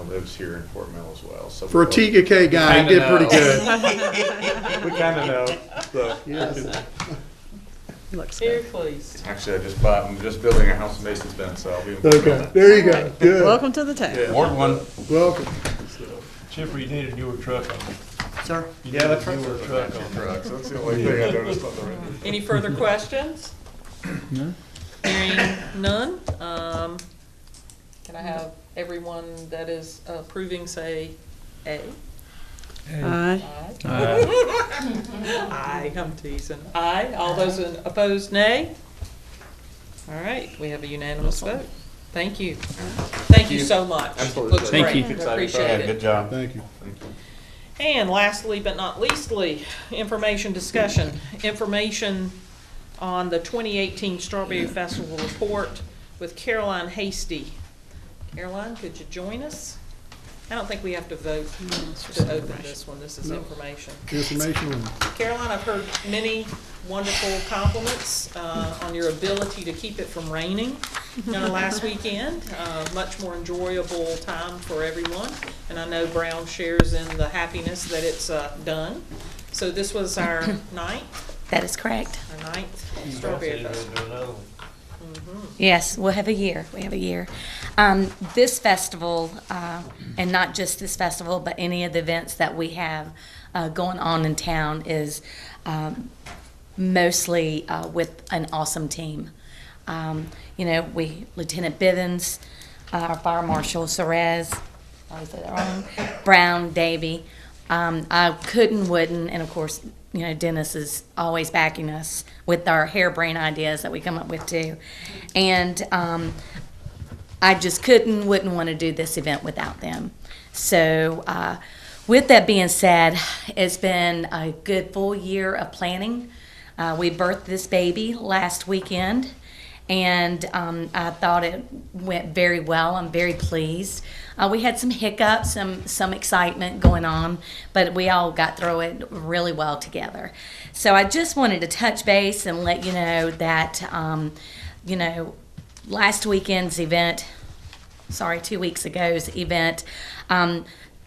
lives here in Fort Mill as well. So For a TKK guy, he did pretty good. We kind of know, so. Yes. Looks Very good. pleased. Actually, I'm just building a house in Mason's Bend, so I'll be. Okay, there you go. Good. Welcome to the town. Yeah. Ward 1. Welcome. Chipper, you need a newer truck on. Sir? Yeah, the trucks newer are truck truck on. trucks. That's the only thing I noticed on the render. Any further questions? No? Hearing none, can I have everyone that is approving say A? Aye. Aye, I'm teasing. Aye, all those opposed, nay? All right, we have a unanimous vote. Thank you. Thank you so much. Absolutely. Looks Thank great. you. Appreciate it. Good job. Thank you. And lastly but not leastly, information discussion. Information on the 2018 Strawberry Festival report with Caroline Hasty. Caroline, could you join us? I don't think we have to vote to open this one. This is No. information. Information only. Caroline, I've heard many wonderful compliments on your ability to keep it from raining last weekend. Much more enjoyable time for everyone. And I know Brown shares in the happiness that it's done. So this was our ninth That is correct. Strawberry Festival. Yes, we'll have a year. We have a year. This festival, and not just this festival, but any of the events that we have going on in town is mostly with an awesome team. Lieutenant Bivens, our Fire Marshal Cerez, Brown, Davy. I wouldn't, and of course, Dennis is always backing us with our harebrained ideas that we come up with too. And I just wouldn't want to do this event without them. So with that being said, it's been a good full year of planning. We birthed this baby last weekend, and I thought it went very well. I'm very pleased. We had some hiccups, some excitement going on, but we all got through it really well together. So I just wanted to touch base and let you know that, last weekend's event, 2 weeks ago's event,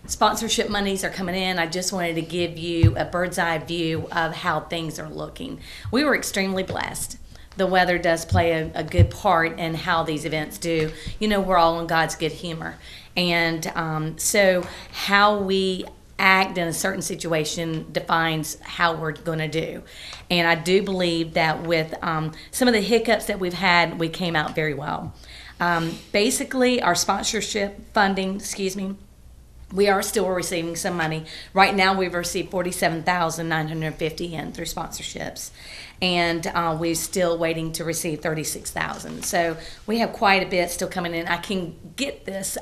sponsorship monies are coming in. I just wanted to give you a bird's eye view of how things are looking. We were extremely blessed. The weather does play a good part in how these events do. We're all in God's good humor. And so how we act in a certain situation defines how we're going to do. And I do believe that with some of the hiccups that we've had, we came out very well. Basically, our sponsorship funding, we are still receiving some money. Right now, we've received $47,950 in through sponsorships, and we're still waiting to receive $36,000. So we have quite a bit still coming in. I can get this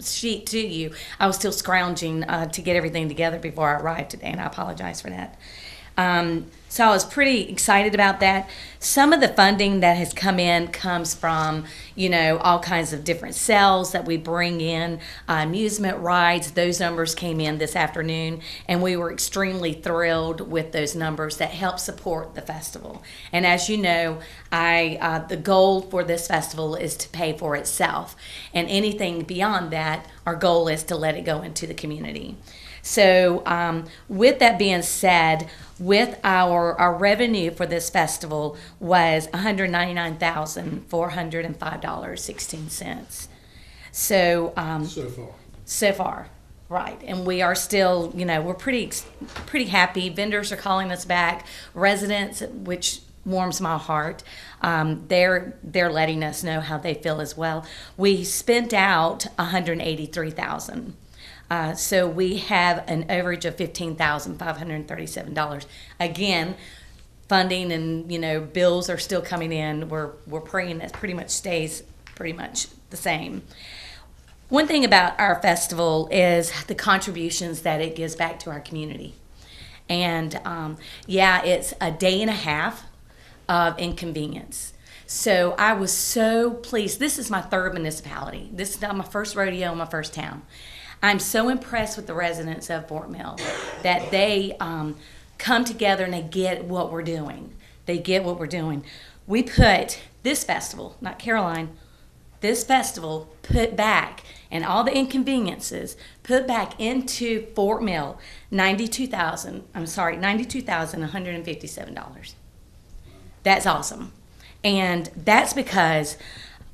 sheet to you. I was still scrounging to get everything together before I arrived today, and I apologize for that. So I was pretty excited about that. Some of the funding that has come in comes from, all kinds of different sales that we bring in, amusement rides. Those numbers came in this afternoon, and we were extremely thrilled with those numbers that help support the festival. And as you know, the goal for this festival is to pay for itself. And anything beyond that, our goal is to let it go into the community. So with that being said, with our revenue for this festival was $199,405.16. So so far, right? And we are still, we're pretty happy. Vendors are calling us back. Residents, which warms my heart. They're letting us know how they feel as well. We spent out $183,000. So we have an overage of $15,537. Again, funding and bills are still coming in. We're praying that pretty much stays pretty much the same. One thing about our festival is the contributions that it gives back to our community. And it's a day and a half of inconvenience. So I was so pleased. This is my third municipality. This is not my first rodeo in my first town. I'm so impressed with the residents of Fort Mill that they come together and they get what we're doing. They get what we're doing. We put this festival, not Caroline, this festival put back, and all the inconveniences put back into Fort Mill, $92,157. That's awesome. And that's because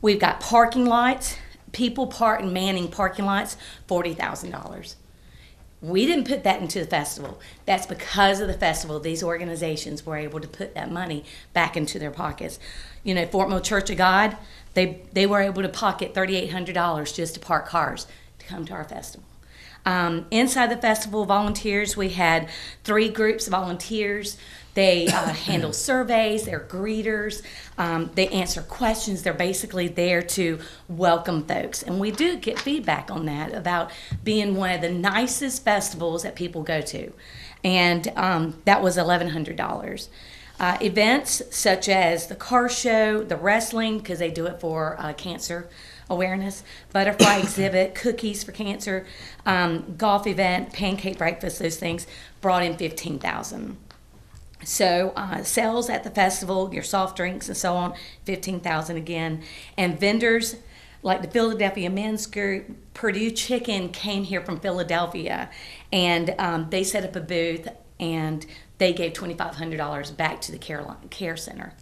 we've got parking lots, people manning parking lots, $40,000. We didn't put that into the festival. That's because of the festival. These organizations were able to put that money back into their pockets. You know, Fort Mill Church of God, they were able to pocket $3,800 just to park cars to come to our festival. Inside the festival, volunteers, we had 3 groups of volunteers. They handle surveys, they're greeters, they answer questions. They're basically there to welcome folks. And we do get feedback on that about being one of the nicest festivals that people go to. And that was $1,100. Events such as the car show, the wrestling, because they do it for cancer awareness, butterfly exhibit, cookies for cancer, golf event, pancake breakfast, those things brought in $15,000. So sales at the festival, your soft drinks and so on, $15,000 again. And vendors like the Philadelphia Men's Group, Purdue Chicken came here from Philadelphia, and they set up a booth and they gave $2,500 back to the Care Center.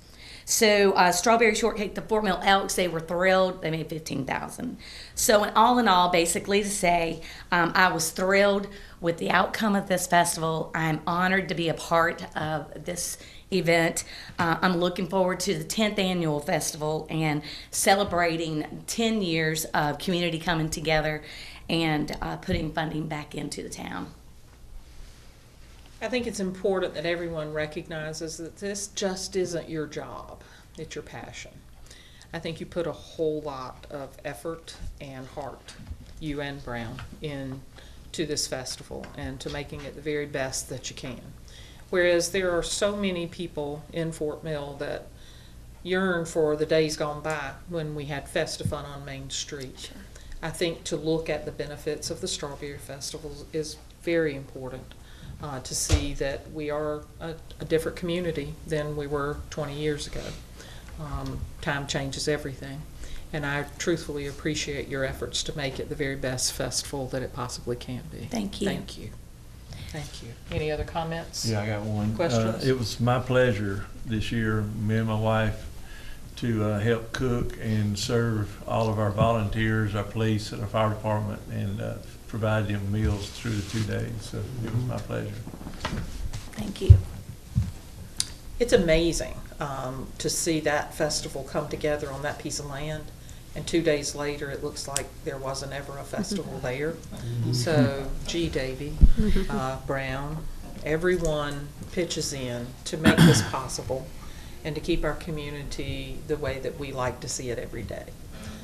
So Strawberry Shortcake, the Fort Mill Elks, they were thrilled. They made $15,000. So in all, basically to say, I was thrilled with the outcome of this festival. I'm honored to be a part of this event. I'm looking forward to the 10th annual festival and celebrating 10 years of community coming together and putting funding back into the town. I think it's important that everyone recognizes that this just isn't your job, it's your passion. I think you put a whole lot of effort and heart, you and Brown, into this festival and to making it the very best that you can. Whereas there are so many people in Fort Mill that yearn for the days gone by when we had Festifun on Main Street. Sure. I think to look at the benefits of the Strawberry Festival is very important. To see that we are a different community than we were 20 years ago. Time changes everything, and I truthfully appreciate your efforts to make it the very best festival that it possibly can be. Thank you. Thank you. Thank you. Any other comments? Yeah, I got one. Questions? It was my pleasure this year, me and my wife, to help cook and serve all of our volunteers, our police, and our fire department, and provide them meals through the 2 days. So it was my pleasure. Thank you. It's amazing to see that festival come together on that piece of land, and 2 days later it looks like there wasn't ever a festival there. So, gee, Davy, Brown, everyone pitches in to make this possible and to keep our community the way that we like to see it every day.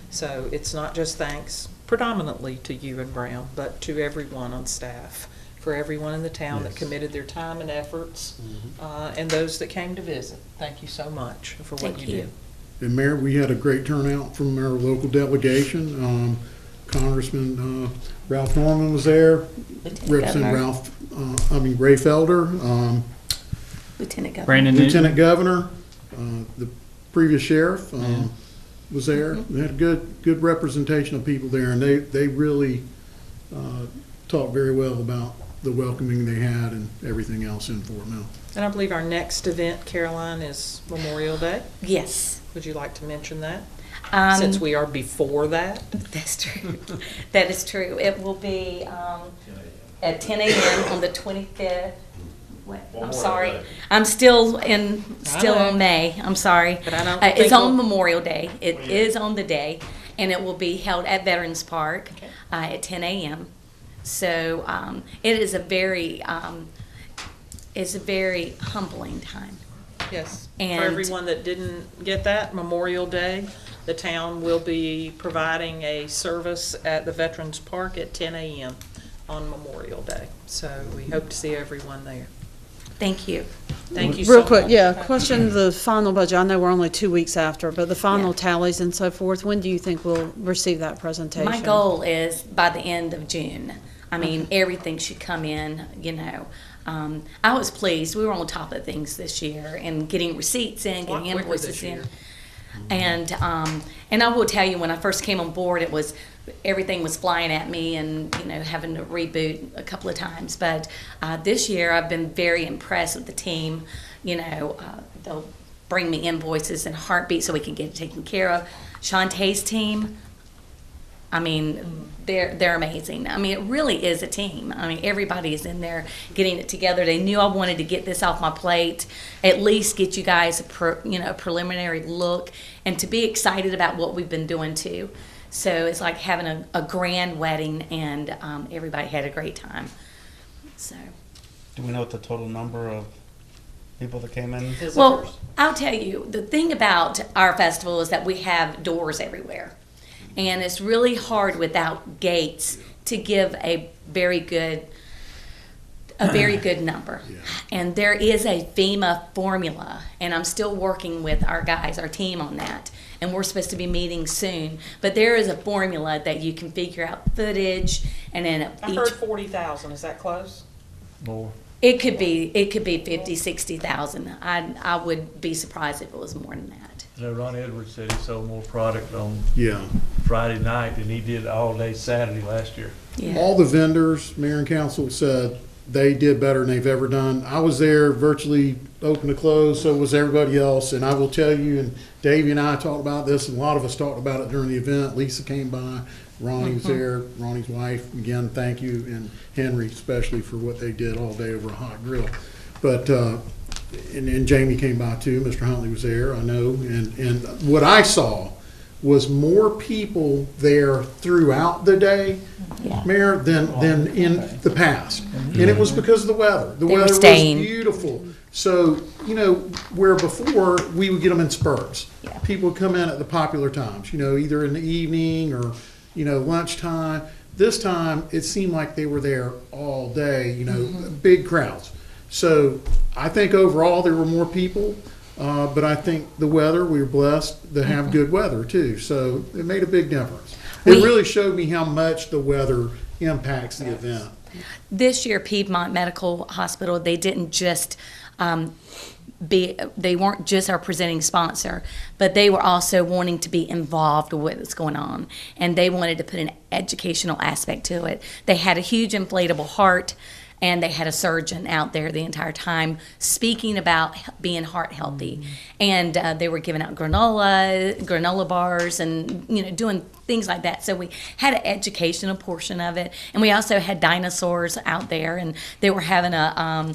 So it's not just thanks predominantly to you and Brown, but to everyone on staff, for everyone in the town that committed their time and efforts, and those that came to visit. Thank you so much for what you do. And Mayor, we had a great turnout from our local delegation. Congressman Ralph Norman was there, Representative Ray Felder, Lieutenant Governor. Brandon Lieutenant Governor, the previous sheriff was there. They had a good representation of people there, and they really talked very well about the welcoming they had and everything else in Fort Mill. And I believe our next event, Caroline, is Memorial Day. Yes. Would you like to mention that? Since we are before that? That's true. That is true. It will be at 10 a.m. on the 25th. I'm sorry. I'm still on May. I'm sorry. But I don't it's on Memorial Day. It is on the day, and it will be held at Veterans Park at 10 a.m. So it is a very humbling time. Yes. And for everyone that didn't get that, Memorial Day, the town will be providing a service at the Veterans Park at 10 a.m. on Memorial Day. So we hope to see everyone there. Thank you. Thank you so Real quick, much. yeah, question the final budget. I know we're only 2 weeks after, but the final tallies and so forth, when do you think we'll receive that presentation? My goal is by the end of June. I mean, everything should come in, you know. I was pleased. We were on top of things this year and getting receipts in, getting invoices in. And I will tell you, when I first came on board, it was everything was flying at me and, you know, having to reboot a couple of times. But this year I've been very impressed with the team. You know, they'll bring me invoices in a heartbeat so we can get it taken care of. Shantae's team, I mean, they're amazing. I mean, it really is a team. I mean, everybody is in there getting it together. They knew I wanted to get this off my plate, at least get you guys a preliminary look, and to be excited about what we've been doing too. So it's like having a grand wedding, and everybody had a great time. So. Do we know what the total number of people that came in? Well, I'll tell you, the thing about our festival is that we have doors everywhere. And it's really hard without gates to give a very good number. And there is a FEMA formula, and I'm still working with our guys, our team on that. And we're supposed to be meeting soon. But there is a formula that you can figure out footage, and then I heard 40,000. Is that close? More. It could be 50, 60,000. I would be surprised if it was more than that. You know, Ron Edwards said he sold more product on Yeah. Friday night than he did all day Saturday last year. All the vendors, mayor and council said they did better than they've ever done. I was there virtually open to close, so was everybody else. And I will tell you, and Davey and I talked about this, and a lot of us talked about it during the event. Lisa came by, Ronnie was there, Ronnie's wife. Again, thank you, and Henry especially for what they did all day over a hot grill. But, and Jamie came by too. Mr. Huntley was there, I know. And what I saw was more people there throughout the day, Mayor, than in the past. And it was because of the weather. The weather was beautiful. So, you know, where before we would get them in spurts. People would come in at the popular times, you know, either in the evening or, you know, lunchtime. This time it seemed like they were there all day, you know, big crowds. So I think overall there were more people, but I think the weather, we were blessed to have good weather too. So it made a big difference. It really showed me how much the weather impacts the event. This year, Piedmont Medical Hospital, they didn't just they weren't just our presenting sponsor, but they were also wanting to be involved with what's going on. And they wanted to put an educational aspect to it. They had a huge inflatable heart, and they had a surgeon out there the entire time speaking about being heart healthy. And they were giving out granola bars, and, you know, doing things like that. So we had an educational portion of it. And we also had dinosaurs out there, and they were having a,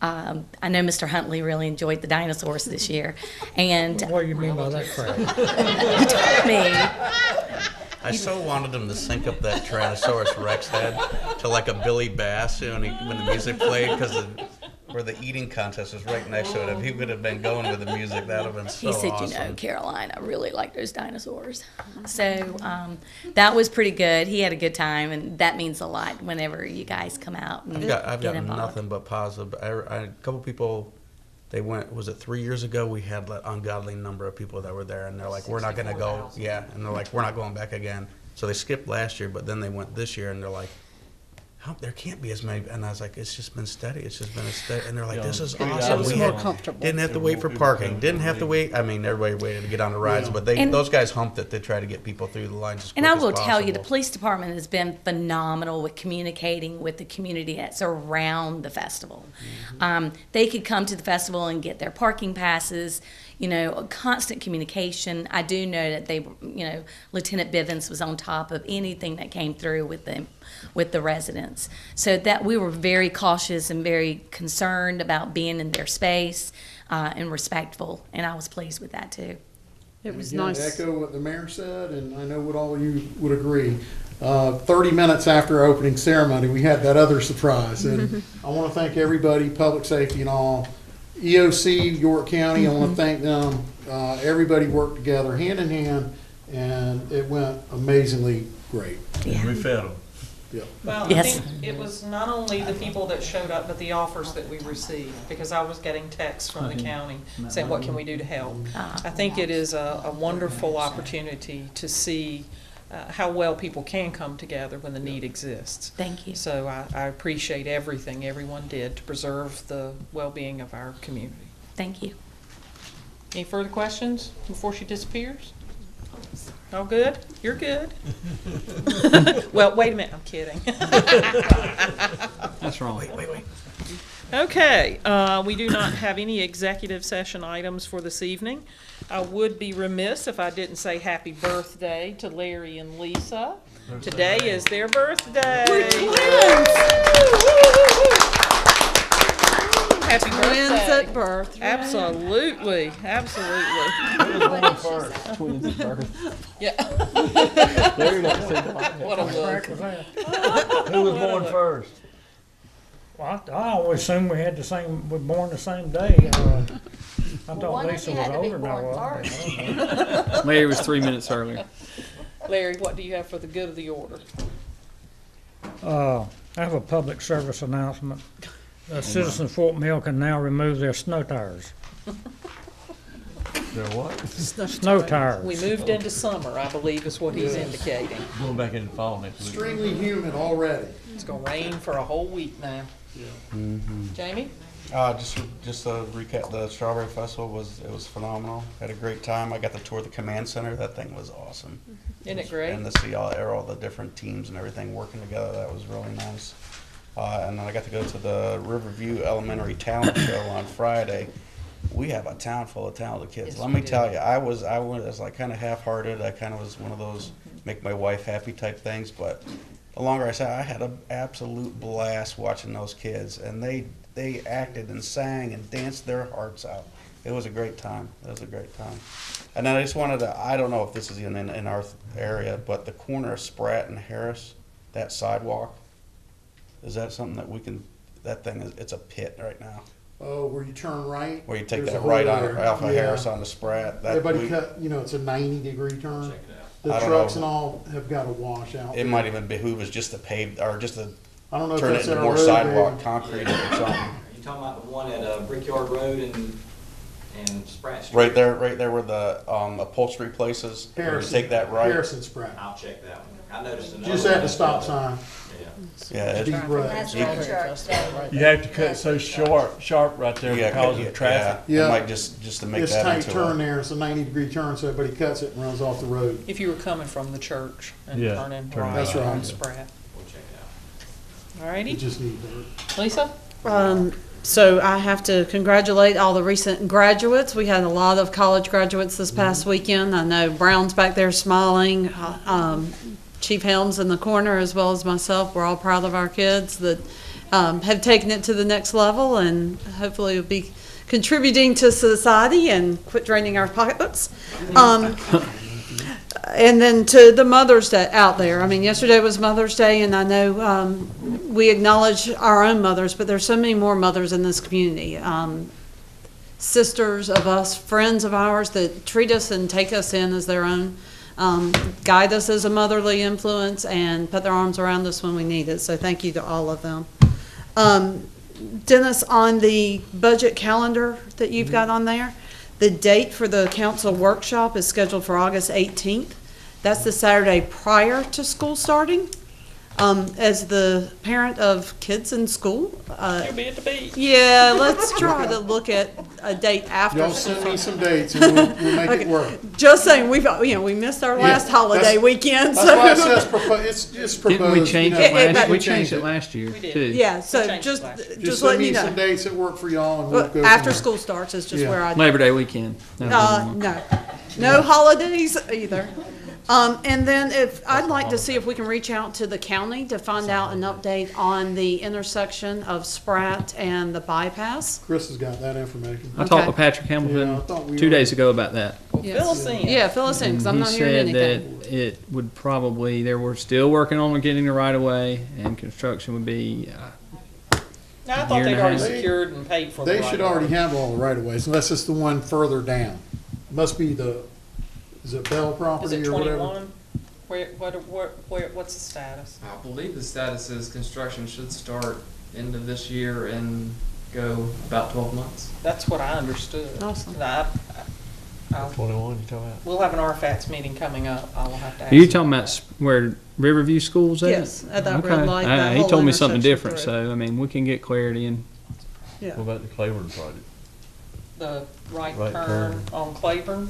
I know Mr. Huntley really enjoyed the dinosaurs this year. And what do you mean by that, Craig? You told me. I so wanted him to sync up that Tyrannosaurus Rex head to like a Billy Bass, you know, when the music played, because where the eating contest was right next to it. If he would have been going with the music, that would have been so awesome. He said, you know, Caroline, I really like those dinosaurs. So that was pretty good. He had a good time, and that means a lot whenever you guys come out and I've get got involved. nothing but positive. A couple people, they went, was it 3 years ago? We had an ungodly number of people that were there, and they're like, we're not going to go. Yeah, and they're like, we're not going back again. So they skipped last year, but then they went this year, and they're like, there can't be as many. And I was like, it's just been steady. It's just been a steady. And they're like, this is awesome. It's more comfortable. Didn't have to wait for parking. Didn't have to wait. I mean, everybody waited to get on the rides, but those guys humped it. They try to get people through the lines as quick And I as will tell you, the possible. police department has been phenomenal with communicating with the community that's around the festival. They could come to the festival and get their parking passes, you know, constant communication. I do know that they, you know, Lieutenant Bivens was on top of anything that came through with them, with the residents. So that we were very cautious and very concerned about being in their space and respectful, and I was pleased with that too. It was Again, nice. to echo what the mayor said, and I know what all of you would agree. 30 minutes after our opening ceremony, we had that other surprise. And I want to thank everybody, public safety and all, EOC, York County, I want to thank them. Everybody worked together hand in hand, and it went amazingly great. And we fed them. Well, I Yes. think it was not only the people that showed up, but the offers that we received, because I was getting texts from the county saying, what can we do to help? I think it is a wonderful opportunity to see how well people can come together when the need exists. Thank you. So I appreciate everything everyone did to preserve the well-being of our community. Thank you. Any further questions before she disappears? All good? You're good. Well, wait a minute, I'm kidding. That's wrong. Wait. Okay, we do not have any executive session items for this evening. I would be remiss if I didn't say happy birthday to Larry and Lisa. Today is their birthday. We're twins. Happy Twins birthday. at birth. Absolutely, absolutely. Twins at birth. Yeah. What a look. Who was born first? Well, I always assumed we had the same, we were born the same day. I One thought of Lisa you was had to be older than I born was. first. I don't know. Larry was 3 minutes earlier. Larry, what do you have for the good of the order? I have a public service announcement. Citizens of Fort Mill can now remove their snow tires. Their what? Snow tires. We moved into summer, I believe is what he's indicating. Going back into fall next week. Extremely humid already. It's gonna rain for a whole week now. Jamie? Just to recap, the Strawberry Festival was phenomenal. Had a great time. I got to tour the command center. That thing was awesome. Isn't it great? And to see all the different teams and everything working together, that was really nice. And then I got to go to the Riverview Elementary Talent Show on Friday. We have a town full of talented kids. Yes, Let we me do. tell you, I was like kind of half-hearted. I kind of was one of those make my wife happy type things. But the longer I sat, I had an absolute blast watching those kids, and they acted and sang and danced their hearts out. It was a great time. It was a great time. And then I just wanted to, I don't know if this is in our area, but the corner of Spratt and Harris, that sidewalk, is that something that we can, that thing is, it's a pit right now. Oh, where you turn right? Where you take There's that a hole right on there. Alpha Yeah. Harris on the Spratt. That Everybody we- cut, it's a 90-degree turn. The I don't trucks know. and all have got to wash out. It there. might even behoove us just to pave, or just to I don't know if turn it that's into in more our road, sidewalk, David. concrete or something. You talking about the one at Brickyard Road and Spratt Street? Right there where the upholstery places. Where you Harrison. take that right. Harrison Spratt. I'll check that one. I noticed another Just at one. the stop sign. Yeah, it's, Deep road. That's the church. You have to cut so sharp right there yeah, because yeah, of traffic. Yeah. It might just to make It's that tight into turn a, there. It's a 90-degree turn, so everybody cuts it and runs off the road. If you were coming from the church and Yeah, turning turn right That's right. on Spratt. We'll check it out. You Alrighty, just need dirt. Lisa? So I have to congratulate all the recent graduates. We had a lot of college graduates this past weekend. I know Brown's back there smiling. Chief Helms in the corner, as well as myself, we're all proud of our kids that have taken it to the next level, and hopefully will be contributing to society and quit draining our pocketbooks. And then to the mothers that out there. I mean, yesterday was Mother's Day, and I know we acknowledge our own mothers, but there's so many more mothers in this community. Sisters of us, friends of ours that treat us and take us in as their own, guide us as a motherly influence, and put their arms around us when we need it. So thank you to all of them. Dennis, on the budget calendar that you've got on there, the date for the council workshop is scheduled for August 18th. That's the Saturday prior to school starting. As the parent of kids in school, You'll be at the beach. yeah, let's try to look at a date after. Y'all send me some dates and we'll make it work. Just saying, we missed our last holiday that's- weekend, That's why it so. says it's proposed. Didn't we change you know, it last? we We changed it last year We did. too. Yeah, so changed just, last year. just send letting me you know. some dates that work for y'all and we'll Well, go. from after there. school starts is just Yeah. where I. Labor Day weekend. No holidays either. And then I'd like to see if we can reach out to the county to find out an update on the intersection of Spratt and the bypass. Chris has got that information. I talked with Patrick Yeah, I Hamilton thought we 2 were- days ago about that. Fill us in. Yeah, fill us in, because I'm And not hearing he anything. said that it would probably, they were still working on getting the right of way, and construction would be, Now, I thought Year and they'd a already half. secured and paid for the They right should of way. already have all the right of ways, unless it's the one further down. Must be is it Bell Is property it or whatever? 21? What's the status? I believe the status is construction should start end of this year and go about 12 months. That's what I understood. Awesome. I'll- 21, you talking about? We'll have an RFATS meeting coming up. I will have to ask. Are you talking about where Riverview School's at? Yes, at that Okay. red light, that He whole told me something intersection different, through. so, I mean, we can get clarity and Yeah. What about the Claiborne project? The right Right turn turn. on Claiborne.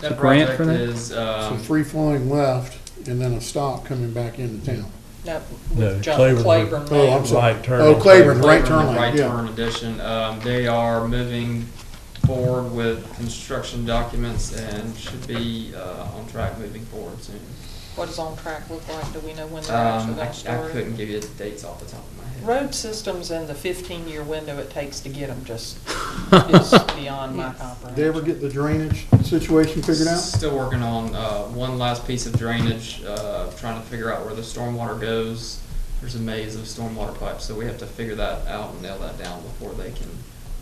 That grant for project that? is, So free flowing left and then a stop coming back into town. That No, with John Claiborne. Claiborne. Oh, Lane. I'm sorry. Right turn Oh, on Claiborne, right turn Claiborne, right lane, yeah. turn addition. They are moving forward with construction documents and should be on track moving forward soon. What does on track look like? Do we know when they're actually I going to start? couldn't give you the dates off the top of my head. Road systems and the 15-year window it takes to get them just is beyond my Did they comprehension. ever get the drainage situation figured out? Still working on one last piece of drainage, trying to figure out where the stormwater goes. There's a maze of stormwater pipes, so we have to figure that out and nail that down before they can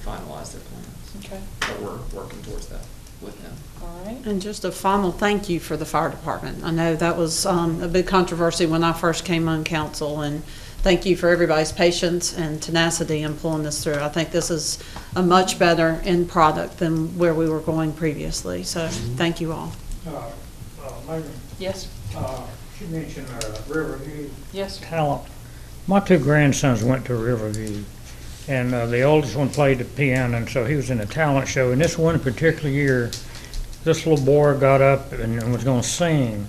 finalize their plans. Okay, But we're working towards that with them. all right. And just a final thank you for the fire department. I know that was a big controversy when I first came on council, and thank you for everybody's patience and tenacity in pulling this through. I think this is a much better end product than where we were going previously, so thank you all. Mayor, Yes, she mentioned Riverview yes. talent. My two grandsons went to Riverview, and the oldest one played the piano, and so he was in a talent show. And this one particular year, this little boy got up and was going to sing,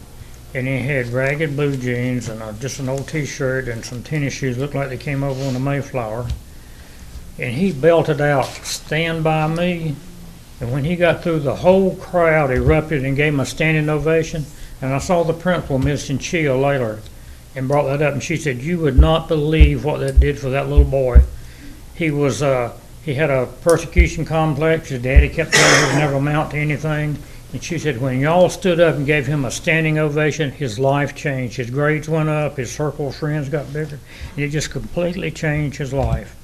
and he had ragged blue jeans and just an old T-shirt and some tennis shoes, looked like they came over on the Mayflower. And he belted out, "Stand by Me." And when he got through, the whole crowd erupted and gave him a standing ovation. And I saw the principal, Ms. Chinchilla, later, and brought that up, and she said, "You would not believe what that did for that little boy." He was, he had a persecution complex. His daddy kept telling him he would never amount to anything. And she said, when y'all stood up and gave him a standing ovation, his life changed. His grades went up, his circle of friends got bigger, and it just completely changed his life.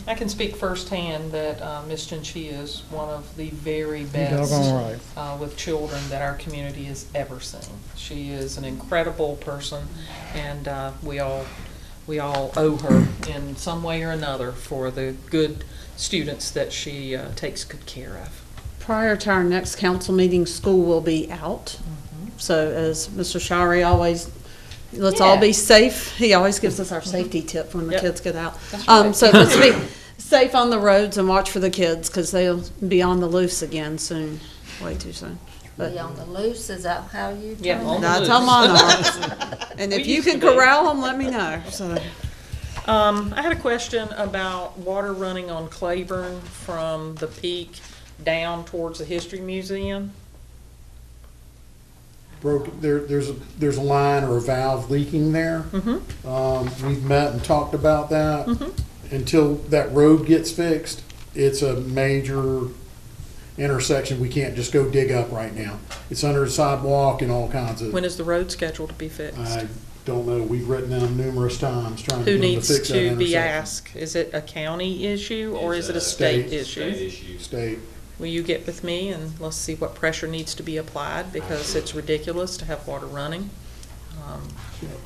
I can speak firsthand that Ms. Chinchilla is one of the very best doggone right. with children that our community has ever seen. She is an incredible person, and we all owe her in some way or another for the good students that she takes good care of. Prior to our next council meeting, school will be out. So as Mr. Shari always, let's all be safe. He always gives us our safety tip when the Yep. kids get out. That's right. So let's be safe on the roads and watch for the kids, because they'll be on the loose again soon, way too soon. But Be on the loose, is that how you? Yeah, term on it? the that's loose. how mine are. And if We you used can to be. corral them, let me know, so. I had a question about water running on Claiborne from the peak down towards the History Museum. There's a line or a valve leaking there. We've met and talked about that. Until that road gets fixed, it's a major intersection we can't just go dig up right now. It's under the sidewalk and all kinds of. When is the road scheduled to be fixed? I don't know. We've written them numerous times trying to Who get them to needs fix that to be intersection. asked? Is it a county issue or is it a state issue? State. Will you get with me and let's see what pressure needs to be applied, because it's ridiculous to have water running.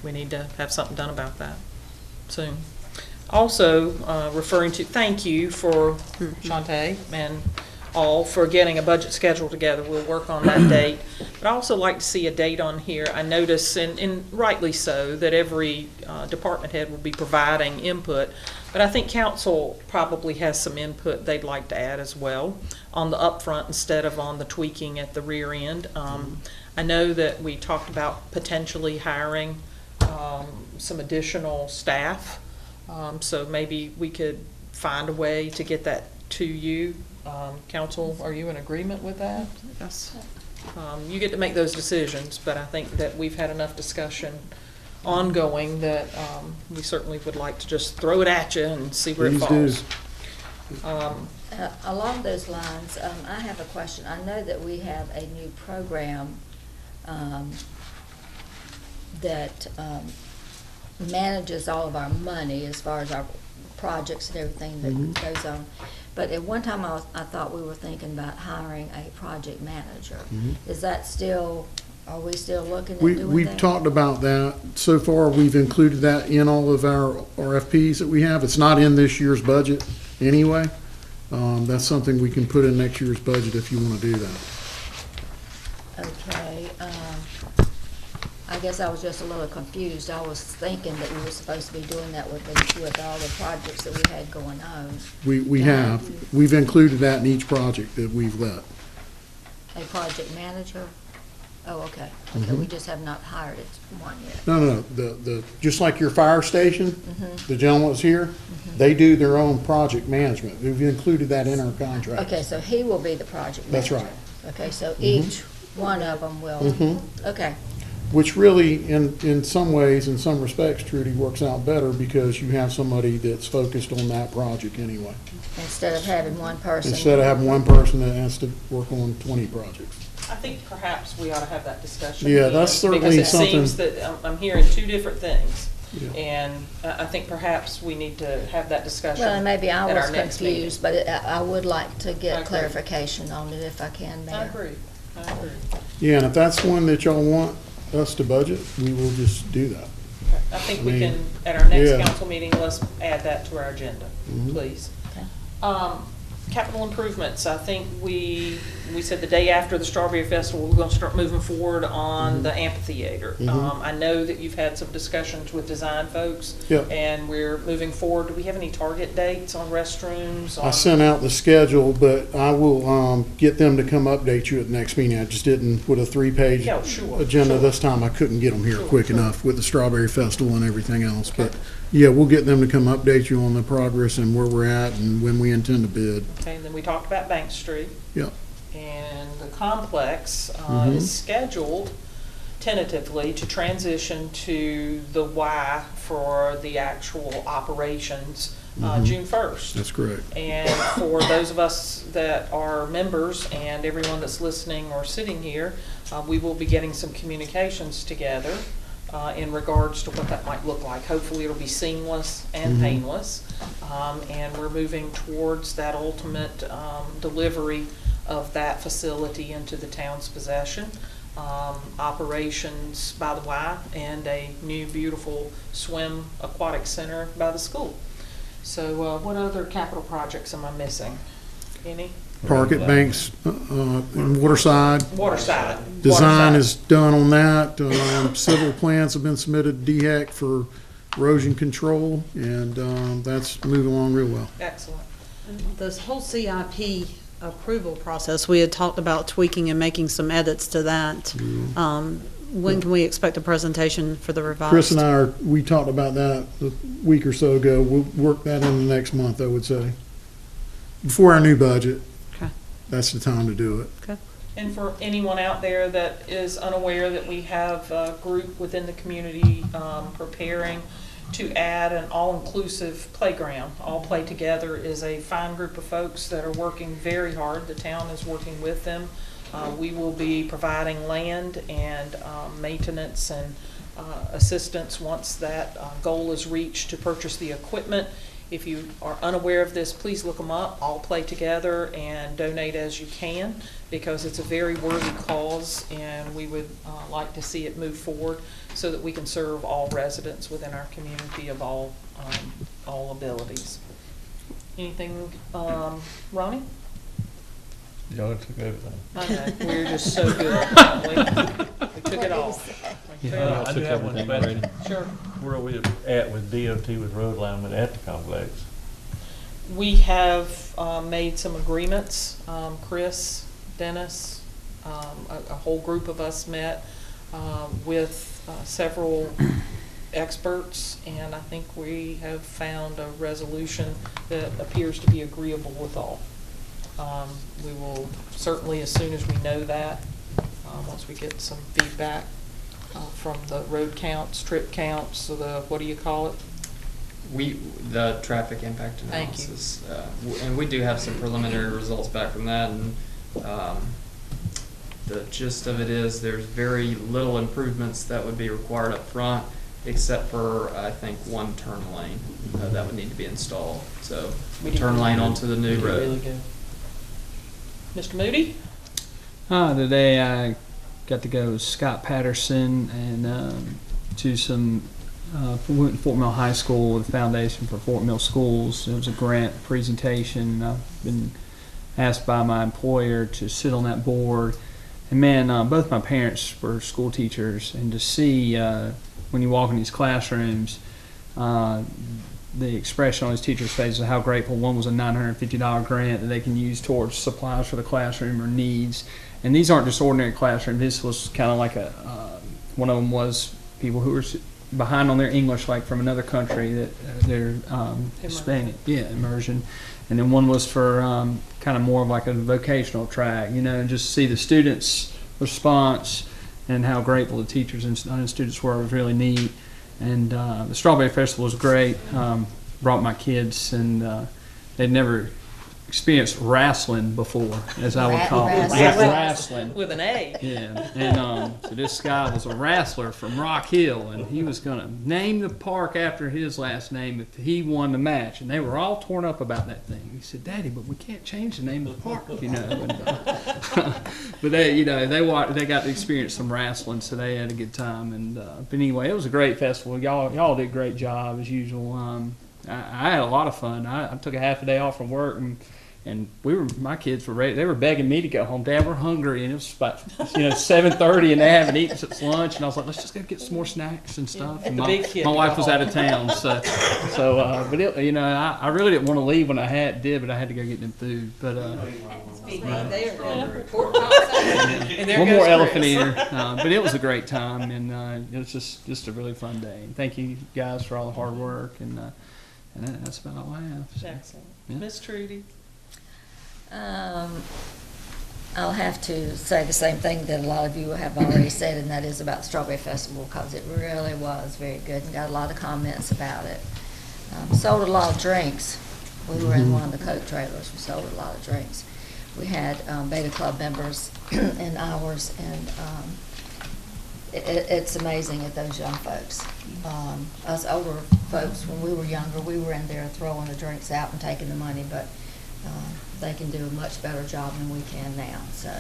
We need to have something done about that soon. Also, referring to, thank you for Shantae and all for getting a budget schedule together. We'll work on that date. But I also like to see a date on here. I notice, and rightly so, that every department head will be providing input. But I think council probably has some input they'd like to add as well on the upfront instead of on the tweaking at the rear end. I know that we talked about potentially hiring some additional staff. So maybe we could find a way to get that to you. Council, are you in agreement with that? Yes. You get to make those decisions, but I think that we've had enough discussion ongoing that we certainly would like to just throw it at you and see where it Please falls. Along those lines, I have a question. I know that we have a new program that manages all of our money as far as our projects and everything that goes on. But at one time, I thought we were thinking about hiring a project manager. Is that still Are we still looking at We, doing we've that? talked about that. So far, we've included that in all of our RFPs that we have. It's not in this year's budget anyway. That's something we can put in next year's budget if you want to do that. Okay, I guess I was just a little confused. I was thinking that we were supposed to be doing that with all the projects that we had going on. We have. We've included that in each project that we've let. A project manager? Oh, okay. Okay, we just have not hired it one yet. No, just like your fire station, Mhm. the gentleman was here, they do their own project management. We've included that in our contract. Okay, so he will be the project That's manager. right. Okay, so each one of them will, Mhm. okay. Which really, in some ways, in some respects, Trudy, works out better because you have somebody that's focused on that project anyway. Instead of having one person. Instead of having one person that has to work on 20 projects. I think perhaps we ought to have that discussion. Yeah, again, that's certainly because it something- seems that I'm hearing two different things. Yeah. And I think perhaps we need to have that discussion Well, and maybe I at was our next meeting. confused, but I would like to I get agree. clarification on it if I can, Mayor. I agree. Yeah, and if that's one that y'all want us to budget, we will just do that. I think I we mean, can, at our next yeah. council meeting, let's add that to our agenda, Mhm. please. Okay. Capital improvements, I think we said the day after the Strawberry Festival, we're gonna start moving forward on the amphitheater. Mhm. I know that you've had some discussions with design folks. Yep. And we're moving forward. Do we have any target dates on restrooms? I on- sent out the schedule, but I will get them to come update you at the next meeting. I just didn't, with a 3-page Yeah, sure, agenda sure. this time, I couldn't get them here Sure, quick sure. enough with the Strawberry Festival and everything else. But, yeah, we'll get them to come update you on the progress and where we're at and when we intend to bid. Okay, and then we talked about Bank Street. Yep. And the complex Mhm. is scheduled tentatively to transition to the Y for the actual operations Mhm. June 1st. That's correct. And for those of us that are members and everyone that's listening or sitting here, we will be getting some communications together in regards to what that might look like. Hopefully it'll be seamless and Mhm. painless. And we're moving towards that ultimate delivery of that facility into the town's possession. Operations by the Y and a new beautiful swim aquatic center by the school. So what other capital projects am I missing? Any? Park at Banks, in Waterside. Waterside. Design Waterside. is done on that. Civil plans have been submitted to DHEC for erosion control, and that's moving along real well. Excellent. This whole CIP approval process, we had talked about tweaking and making some edits to that. When can we expect a presentation for the revised? Chris and I we talked about that a week or so ago. We'll work that in the next month, I would say. Before our new budget. Okay. That's the time to do it. Okay. And for anyone out there that is unaware that we have a group within the community preparing to add an all-inclusive playground. All Play Together is a fine group of folks that are working very hard. The town is working with them. We will be providing land and maintenance and assistance once that goal is reached to purchase the equipment. If you are unaware of this, please look them up, All Play Together, and donate as you can, because it's a very worthy cause, and we would like to see it move forward so that we can serve all residents within our community of all abilities. Anything, Ronnie? Y'all took everything. I know, we're just so good, aren't we? We took it all. We took it all. I do have one question. Sure. Where are we at with DOT with road alignment at the complex? We have made some agreements. Chris, Dennis, a whole group of us met with several experts, and I think we have found a resolution that appears to be agreeable with all. We will certainly, as soon as we know that, once we get some feedback from the road counts, trip counts, the, what do you call it? The traffic impact Thank you. analysis. And we do have some preliminary results back from that, and the gist of it is there's very little improvements that would be required up front, except for, I think, one turn lane that would need to be installed. So, We did turn really lane good. onto the new We did road. really good. Mr. Moody? Today I got to go with Scott Patterson and to some went to Fort Mill High School with the Foundation for Fort Mill Schools. It was a grant presentation. I've been asked by my employer to sit on that board. And man, both my parents were school teachers, and to see when you walk in these classrooms, the expression on his teachers' faces of how grateful. One was a $950 grant that they can use towards supplies for the classroom or needs. And these aren't just ordinary classrooms. This was kind of like one of them was people who were behind on their English, like from another country, that they're Hispanic, immersion. And then one was for kind of more of like a vocational track, and just see the students' response and how grateful the teachers and students were was really neat. And the Strawberry Festival was great. Brought my kids, and they'd never experienced wrestling before, as I would call it. Wrestling. With an A. Yeah. And so this guy was a wrestler from Rock Hill, and he was going to name the park after his last name if he won the match. And they were all torn up about that thing. He said, "Daddy, but we can't change the name of the park, And, but they got to experience some wrestling, so they had a good time. And but anyway, it was a great festival. Y'all did a great job as usual. I had a lot of fun. I took a half a day off from work, and my kids were ready. They were begging me to go home. Dad, we're hungry, and it was about 7:30, and they haven't eaten since lunch. And I was like, let's just go get some more snacks and stuff. And my wife was out of town, but I really didn't want to leave when I but I had to go get them food. But one more elephant ear. But it was a great time, and it was just a really fun day. And thank you guys for all the hard work, and that's about all I have. So, Excellent. yeah. Miss Trudy? I'll have to say the same thing that a lot of you have already said, and that is about the Strawberry Festival, because it really was very good and got a lot of comments about it. Sold a lot of drinks. We were in one of the Coke trailers. We sold a lot of drinks. We had Beta Club members in ours, and it's amazing at those young folks. Us older folks, when we were younger, we were in there throwing the drinks out and taking the money, but they can do a much better job than we can now. So,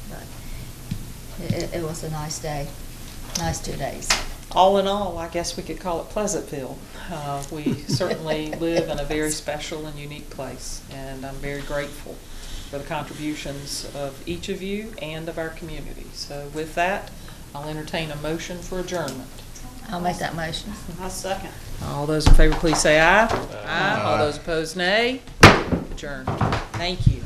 but it was a nice day, nice 2 days. All in all, I guess we could call it Pleasantville. We certainly live in a very special and unique place, and I'm very grateful for the contributions of each of you and of our community. So with that, I'll entertain a motion for adjournment. I'll make that motion. I'll second. All those in favor, please say aye. Aye. All those opposed, nay. Adjourned. Thank you.